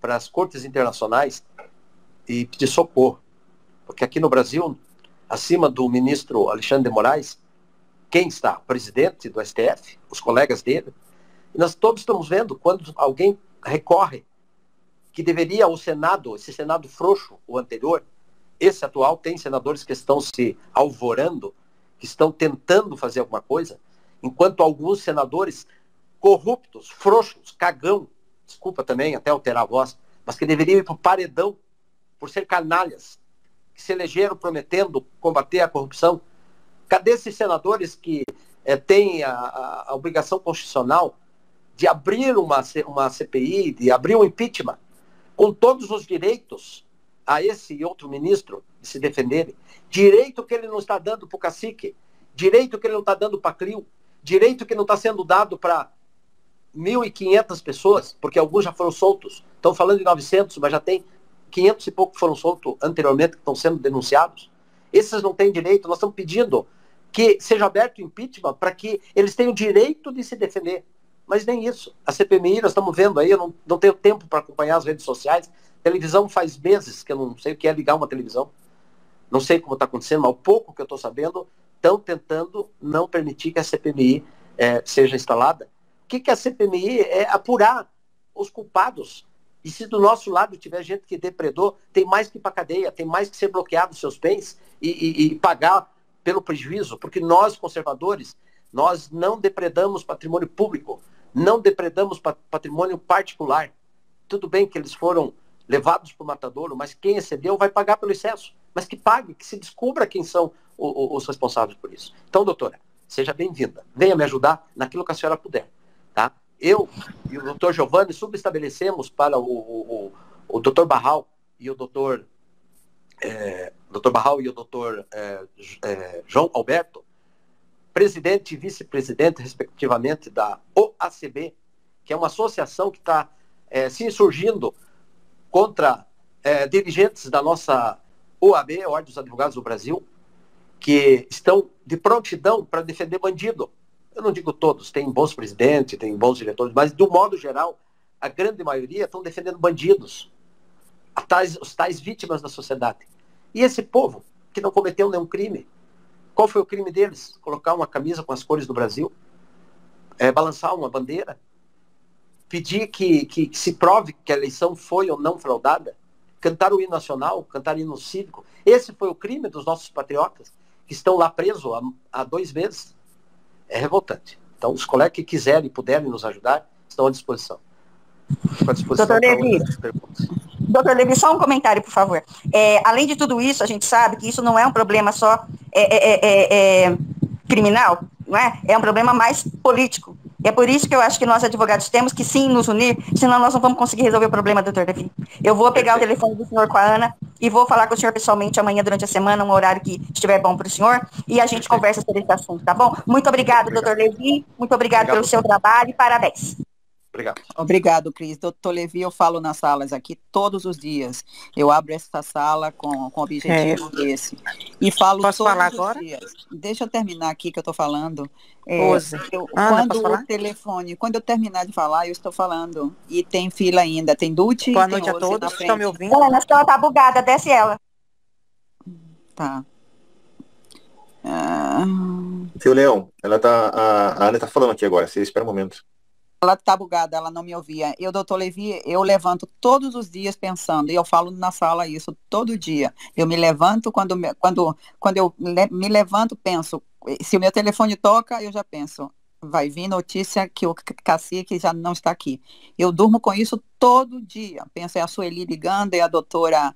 A: para as cortes internacionais e pedir socorro. Porque aqui no Brasil, acima do ministro Alexandre de Moraes, quem está? O presidente do STF, os colegas dele. E nós todos estamos vendo, quando alguém recorre que deveria o Senado, esse Senado frouxo, o anterior, esse atual, tem senadores que estão se alvorando, que estão tentando fazer alguma coisa, enquanto alguns senadores corruptos, frouxos, cagão, desculpa também até alterar a voz, mas que deveriam ir para o paredão por ser canalhas, que se elegeram prometendo combater a corrupção. Cadê esses senadores que têm a obrigação constitucional de abrir uma CPI, de abrir um impeachment, com todos os direitos a esse e outro ministro de se defenderem? Direito que ele não está dando para o cacique, direito que ele não está dando para a CRIO, direito que não está sendo dado para 1.500 pessoas, porque alguns já foram soltos. Estão falando de 900, mas já tem 500 e pouco que foram soltos anteriormente, que estão sendo denunciados. Esses não têm direito. Nós estamos pedindo que seja aberto o impeachment para que eles tenham o direito de se defender. Mas nem isso. A CPMI, nós estamos vendo aí, eu não tenho tempo para acompanhar as redes sociais. Televisão faz meses que eu não sei o que é ligar uma televisão. Não sei como está acontecendo, mas o pouco que eu estou sabendo, estão tentando não permitir que a CPMI seja instalada. O que a CPMI é? Apurar os culpados. E se do nosso lado tiver gente que depredou, tem mais que ir para a cadeia, tem mais que ser bloqueado seus bens e pagar pelo prejuízo, porque nós, conservadores, nós não depredamos patrimônio público, não depredamos patrimônio particular. Tudo bem que eles foram levados para o matadouro, mas quem excedeu vai pagar pelo excesso. Mas que pague, que se descubra quem são os responsáveis por isso. Então, doutora, seja bem-vinda. Venha me ajudar naquilo que a senhora puder. Tá? Eu e o doutor Giovanni subestabelecemos para o doutor Barral e o doutor Barral e o doutor João Alberto, presidente e vice-presidente, respectivamente, da OACB, que é uma associação que está se insurgindo contra dirigentes da nossa OAB, Ordem dos Advogados do Brasil, que estão de prontidão para defender bandido. Eu não digo todos, tem bons presidentes, tem bons diretores, mas, do modo geral, a grande maioria estão defendendo bandidos, os tais vítimas da sociedade. E esse povo, que não cometeu nenhum crime, qual foi o crime deles? Colocar uma camisa com as cores do Brasil? Balançar uma bandeira? Pedir que se prove que a eleição foi ou não fraudada? Cantar o hino nacional? Cantar o hino cívico? Esse foi o crime dos nossos patriotas, que estão lá presos há 2 meses. É revoltante. Então, os colegas que quiserem e puderem nos ajudar, estão à disposição. Estou à disposição para outras perguntas.
E: Doutor Levi, só um comentário, por favor. Além de tudo isso, a gente sabe que isso não é um problema só criminal, não é? É um problema mais político. É por isso que eu acho que nós, advogados, temos que sim nos unir, senão nós não vamos conseguir resolver o problema, doutor Levi. Eu vou pegar o telefone do senhor com a Ana e vou falar com o senhor pessoalmente amanhã durante a semana, um horário que estiver bom para o senhor, e a gente conversa sobre esse assunto, tá bom? Muito obrigado, doutor Levi, muito obrigado pelo seu trabalho e parabéns.
A: Obrigado.
C: Obrigado, Cris. Doutor Levi, eu falo nas salas aqui todos os dias. Eu abro essa sala com objetivo desse. E falo
F: Posso
C: todos
F: falar
C: os
F: agora?
C: dias. Deixa eu terminar aqui que eu estou falando.
F: Ana, posso falar?
C: O telefone, quando eu terminar de falar, eu estou falando. E tem fila ainda. Tem Dulce
F: Boa
C: e tem
F: noite a
C: Rose
F: todos
C: na
F: que
C: frente.
F: estão me ouvindo.
E: Ana, ela tá bugada, desce ela.
C: Tá.
B: Viu, Leão? A Ana está falando aqui agora. Você espera um momento.
C: Ela tá bugada, ela não me ouvia. Eu, doutor Levi, eu levanto todos os dias pensando, e eu falo na sala isso todo dia. Eu me levanto, quando eu me levanto, penso, se o meu telefone toca, eu já penso, vai vir notícia que o cacique já não está aqui. Eu durmo com isso todo dia. Penso, é a Sueli ligando, é a doutora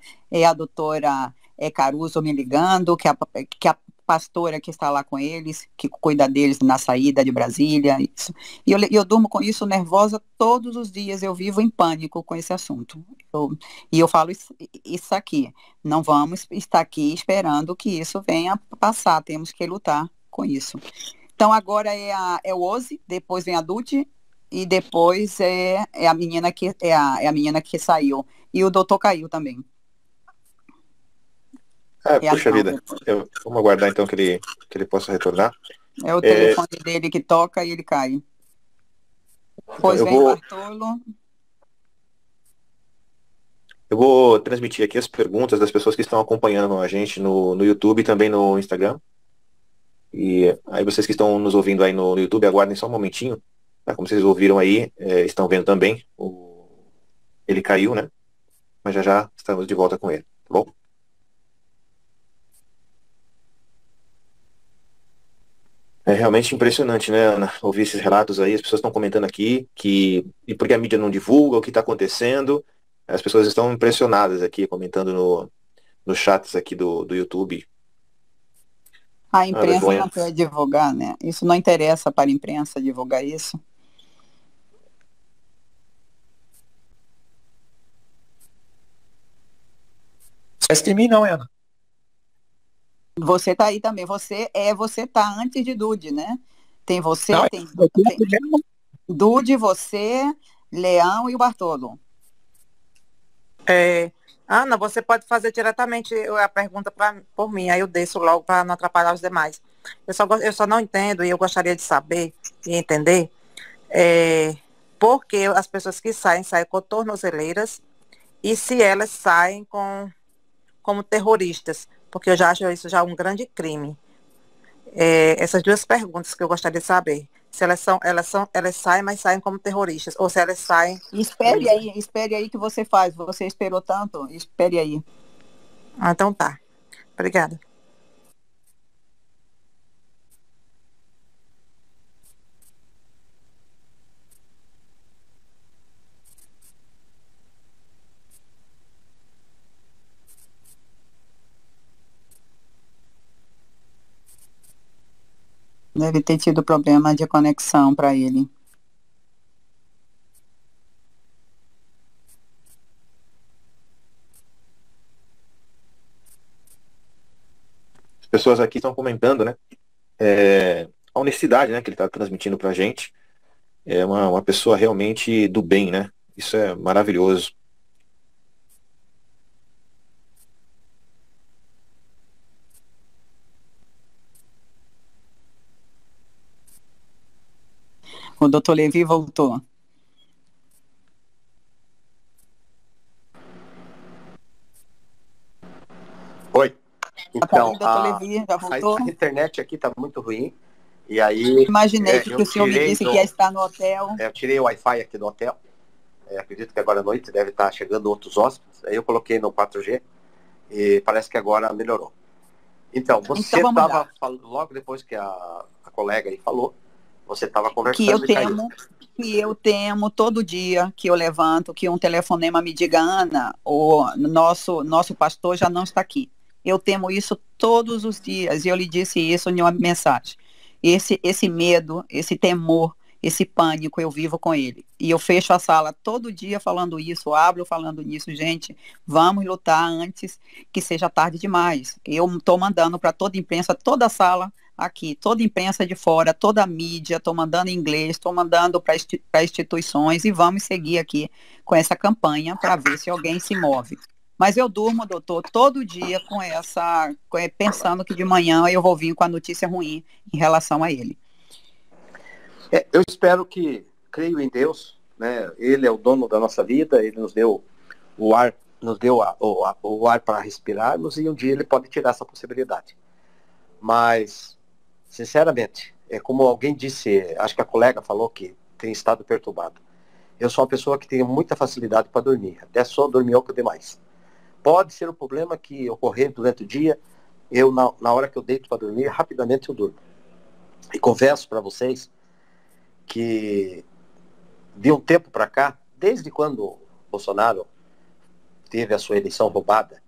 C: Caruso me ligando, que a pastora que está lá com eles, que cuida deles na saída de Brasília, isso. E eu durmo com isso nervosa todos os dias, eu vivo em pânico com esse assunto. E eu falo isso aqui, não vamos estar aqui esperando que isso venha passar, temos que lutar com isso. Então agora é o Ozzy, depois vem a Dulce, e depois é a menina que saiu. E o doutor caiu também.
B: Puxa vida. Vamos aguardar então que ele possa retornar.
C: É o telefone dele que toca e ele cai. Depois vem o Bartolo.
B: Eu vou transmitir aqui as perguntas das pessoas que estão acompanhando a gente no YouTube e também no Instagram. E aí vocês que estão nos ouvindo aí no YouTube, aguardem só um momentinho. Como vocês ouviram aí, estão vendo também Ele caiu, né? Mas já já estamos de volta com ele, tá bom? É realmente impressionante, né, Ana? Ouvir esses relatos aí, as pessoas estão comentando aqui que, e porque a mídia não divulga o que está acontecendo, as pessoas estão impressionadas aqui, comentando nos chats aqui do YouTube.
C: A
B: A
C: imprensa
B: vergonha.
C: não quer divulgar, né? Isso não interessa para a imprensa divulgar isso.
A: Esquece de mim não, Ana.
C: Você tá aí também. Você tá antes de Dude, né? Tem você,
A: Não,
C: tem
A: primeiro,
C: Dude, você, Leão e o Bartolo.
F: Ana, você pode fazer diretamente a pergunta por mim, aí eu desço logo para não atrapalhar os demais. Eu só não entendo e eu gostaria de saber e entender por que as pessoas que saem com tornozeleiras e se elas saem como terroristas, porque eu já acho isso já um grande crime. Essas duas perguntas que eu gostaria de saber. Se elas saem, mas saem como terroristas, ou se elas saem.
C: Espere aí que você faz. Você esperou tanto, espere aí.
F: Então tá. Obrigada.
C: Deve ter tido problema de conexão para ele.
B: As pessoas aqui estão comentando, né? A honestidade, né, que ele está transmitindo para a gente. É uma pessoa realmente do bem, né? Isso é maravilhoso.
C: O doutor Levi voltou.
A: Oi. Então,
C: doutor Levi, já voltou?
A: a internet aqui está muito ruim. E aí.
C: Imaginei que o senhor me disse que ia estar no hotel.
A: Eu tirei o Wi-Fi aqui do hotel. Acredito que agora à noite deve estar chegando outros hóspedes. Aí eu coloquei no 4G e parece que agora melhorou. Então, você estava falando, logo depois que a colega aí falou, você estava conversando
C: que eu temo todo dia que eu levanto, que um telefonema me diga, Ana, o nosso pastor já não está aqui. Eu temo isso todos os dias, e eu lhe disse isso em uma mensagem. Esse medo, esse temor, esse pânico, eu vivo com ele. E eu fecho a sala todo dia falando isso, abro falando nisso, gente, vamos lutar antes que seja tarde demais. Eu estou mandando para toda a imprensa, toda a sala aqui, toda a imprensa de fora, toda a mídia, estou mandando em inglês, estou mandando para instituições e vamos seguir aqui com essa campanha para ver se alguém se move. Mas eu durmo, doutor, todo dia pensando que de manhã eu vou vir com a notícia ruim em relação a ele.
A: Eu espero creio em Deus, né? Ele é o dono da nossa vida, ele nos deu o ar, o ar para respirarmos e um dia ele pode tirar essa possibilidade. Mas, sinceramente, como alguém disse, acho que a colega falou que tem estado perturbado. Eu sou uma pessoa que tem muita facilidade para dormir, até só dorminhoca demais. Pode ser um problema que ocorrer durante o dia, na hora que eu deito para dormir, rapidamente eu durmo. E confesso para vocês que de um tempo para cá, desde quando Bolsonaro teve a sua eleição roubada,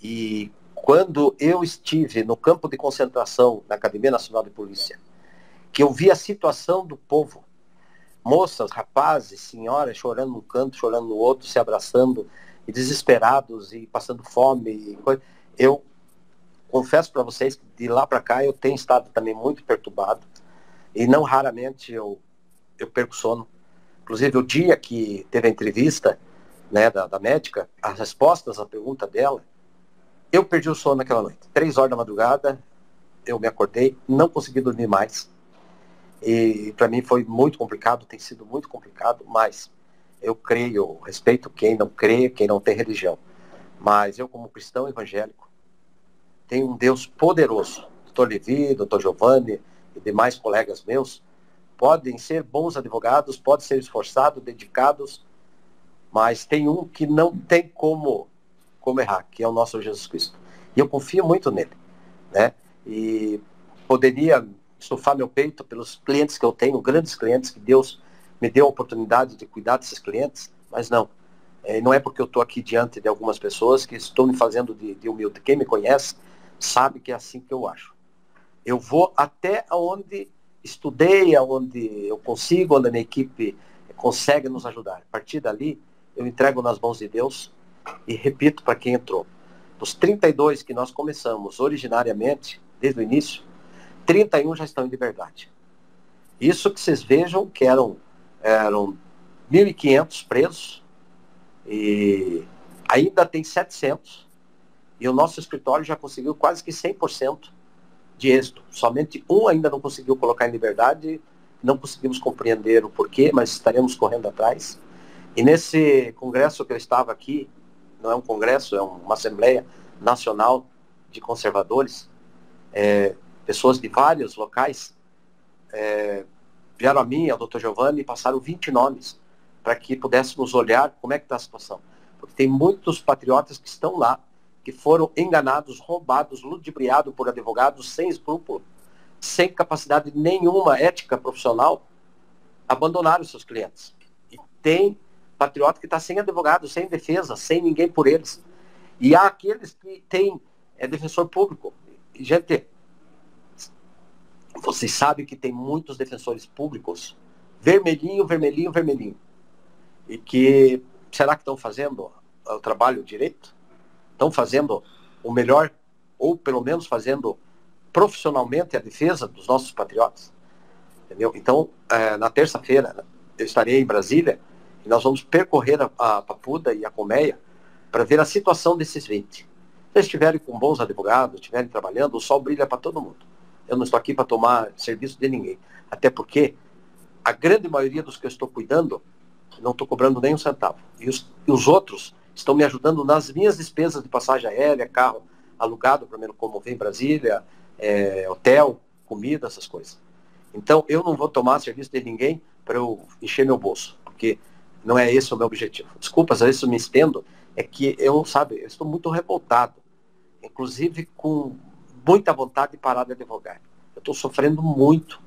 A: e quando eu estive no campo de concentração da Academia Nacional de Polícia, que eu vi a situação do povo, moças, rapazes, senhoras chorando num canto, chorando no outro, se abraçando, e desesperados, e passando fome, eu confesso para vocês que de lá para cá eu tenho estado também muito perturbado, e não raramente eu perco sono. Inclusive, o dia que teve a entrevista, né, da médica, as respostas à pergunta dela, eu perdi o sono naquela noite. 3 horas da madrugada, eu me acordei, não consegui dormir mais. E para mim foi muito complicado, tem sido muito complicado, mas eu creio, respeito quem não crê, quem não tem religião. Mas eu, como cristão evangélico, tenho um Deus poderoso. Dr. Levi, Dr. Giovanni e demais colegas meus podem ser bons advogados, podem ser esforçados, dedicados, Mas tem um que não tem como errar, que é o nosso Jesus Cristo. E eu confio muito nele, né? E poderia estufar meu peito pelos clientes que eu tenho, grandes clientes, que Deus me deu a oportunidade de cuidar desses clientes, mas não. Não é porque eu estou aqui diante de algumas pessoas que estou me fazendo de humilde. Quem me conhece sabe que é assim que eu acho. Eu vou até onde estudei, aonde eu consigo, onde a minha equipe consegue nos ajudar. A partir dali, eu entrego nas mãos de Deus e repito para quem entrou. Dos 32 que nós começamos originariamente, desde o início, 31 já estão em liberdade. Isso que vocês vejam que eram 1.500 presos e ainda tem 700 e o nosso escritório já conseguiu quase que 100% de êxito. Somente um ainda não conseguiu colocar em liberdade, não conseguimos compreender o porquê, mas estaremos correndo atrás. E nesse congresso que eu estava aqui, não é um congresso, é uma Assembleia Nacional de Conservadores, pessoas de vários locais vieram a mim, ao Dr. Giovanni, e passaram 20 nomes para que pudéssemos olhar como é que está a situação. Porque tem muitos patriotas que estão lá, que foram enganados, roubados, ludibriados por advogados sem escrúpulo, sem capacidade nenhuma ética profissional, abandonaram seus clientes. E tem patriota que está sem advogado, sem defesa, sem ninguém por eles. E há aqueles que têm defensor público. E, gente, vocês sabem que tem muitos defensores públicos vermelhinho, vermelhinho, vermelhinho. E que, será que estão fazendo o trabalho direito? Estão fazendo o melhor, ou pelo menos fazendo profissionalmente a defesa dos nossos patriotas? Entendeu? Então, na terça-feira, eu estarei em Brasília e nós vamos percorrer a Papuda e a Colmeia para ver a situação desses 20. Se eles estiverem com bons advogados, estiverem trabalhando, o sol brilha para todo mundo. Eu não estou aqui para tomar serviço de ninguém. Até porque a grande maioria dos que eu estou cuidando, não estou cobrando nem um centavo. E os outros estão me ajudando nas minhas despesas de passagem aérea, carro alugado para me locomover em Brasília, hotel, comida, essas coisas. Então, eu não vou tomar serviço de ninguém para eu encher meu bolso, porque não é esse o meu objetivo. Desculpa, às vezes eu me estendo, é que eu estou muito revoltado, inclusive com muita vontade de parar de advogar. Eu estou sofrendo muito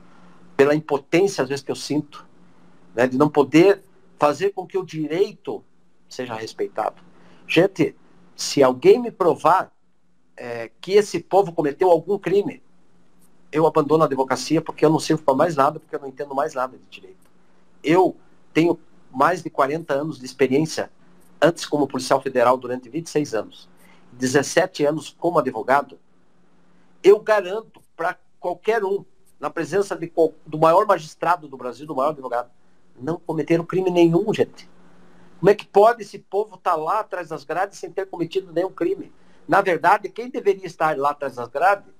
A: pela impotência, às vezes, que eu sinto, né, de não poder fazer com que o direito seja respeitado. Gente, se alguém me provar que esse povo cometeu algum crime, eu abandono a advocacia, porque eu não sirvo para mais nada, porque eu não entendo mais nada de direito. Eu tenho mais de 40 anos de experiência, antes como policial federal durante 26 anos, 17 anos como advogado. Eu garanto para qualquer um, na presença do maior magistrado do Brasil, do maior advogado, não cometeram crime nenhum, gente. Como é que pode esse povo estar lá atrás das grades sem ter cometido nenhum crime? Na verdade, quem deveria estar lá atrás das grades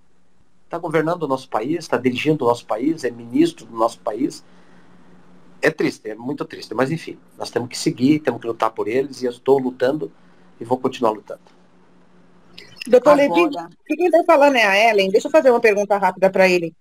A: está governando o nosso país, está dirigindo o nosso país, é ministro do nosso país. É triste, é muito triste, mas enfim, nós temos que seguir, temos que lutar por eles, e eu estou lutando e vou continuar lutando.
G: Doutor Levi, quem está falando é a Ellen. Deixa eu fazer uma pergunta rápida para ele.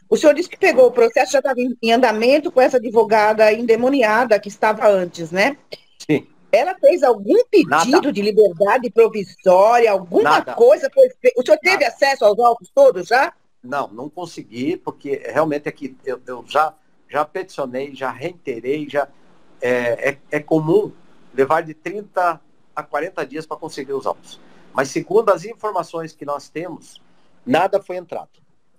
G: O senhor disse que pegou o processo, já estava em andamento com essa advogada endemoniada que estava antes, né?
A: Sim.
G: Ela fez algum pedido de liberdade provisória, alguma coisa? O senhor teve acesso aos autos todos já?
A: Não consegui, porque realmente aqui eu já peticionei, já reiterei, é comum levar de 30 a 40 dias para conseguir os autos. Mas segundo as informações que nós temos, nada foi entrado.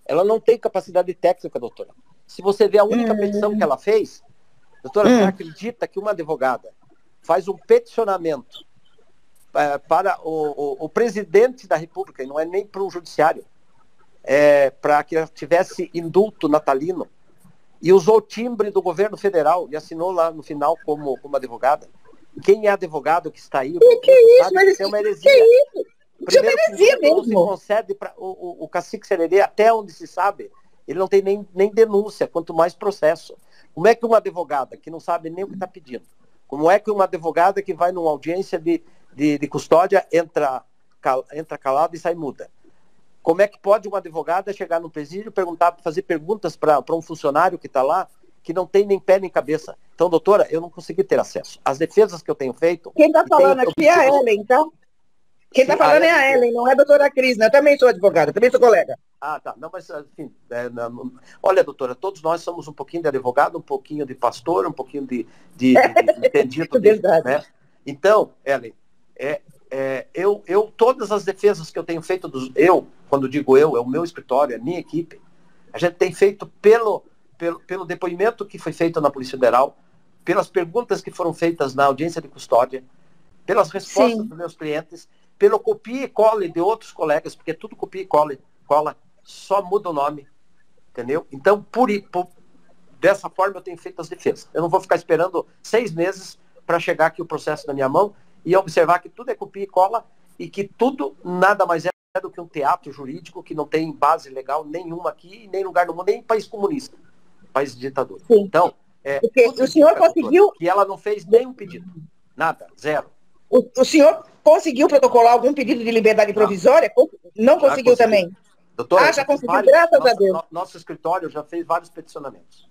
A: Ela não tem capacidade técnica, doutora. Se você vê a única petição que ela fez, doutora, você acredita que uma advogada faz um peticionamento para o presidente da República, e não é nem para um judiciário, para que ela tivesse indulto natalino, e usou o timbre do governo federal e assinou lá no final como advogada? Quem é advogado que está aí?
G: Que é isso? Mas
A: é uma heresia. Primeiro, não se concede para o cacique Sererê, até onde se sabe, ele não tem nem denúncia, quanto mais processo. Como é que uma advogada que não sabe nem o que está pedindo, como é que uma advogada que vai numa audiência de custódia entra calada e sai muda? Como é que pode uma advogada chegar no presídio, fazer perguntas para um funcionário que está lá que não tem nem pé nem cabeça. Então, doutora, eu não consegui ter acesso. As defesas que eu tenho feito...
G: Quem está falando aqui é a Ellen, então? Quem está falando é a Ellen, não é a doutora Cris, né? Eu também sou advogada, também sou colega.
A: Ah, tá. Não, mas, enfim, olha, doutora, todos nós somos um pouquinho de advogado, um pouquinho de pastor, um pouquinho de entendido.
G: Verdade.
A: Né? Então, Ellen, todas as defesas que eu tenho feito, quando digo eu, é o meu escritório, é a minha equipe, a gente tem feito pelo depoimento que foi feito na Polícia Federal, pelas perguntas que foram feitas na audiência de custódia, pelas respostas
G: Sim.
A: dos meus clientes, pelo copia e cola de outros colegas, porque tudo copia e cola, só muda o nome, entendeu? Então, dessa forma eu tenho feito as defesas. Eu não vou ficar esperando 6 meses para chegar aqui o processo na minha mão e observar que tudo é copia e cola e que tudo nada mais é do que um teatro jurídico que não tem base legal nenhuma aqui, nem lugar no mundo, nem em país comunista, país de ditadura.
G: Sim.
A: Então,
G: porque o senhor conseguiu...
A: Que ela não fez nenhum pedido. Nada, zero.
G: O senhor conseguiu protocolar algum pedido de liberdade provisória? Não conseguiu também?
A: Doutora,
G: já conseguiu, graças a Deus.
A: Nosso escritório já fez vários peticionamentos.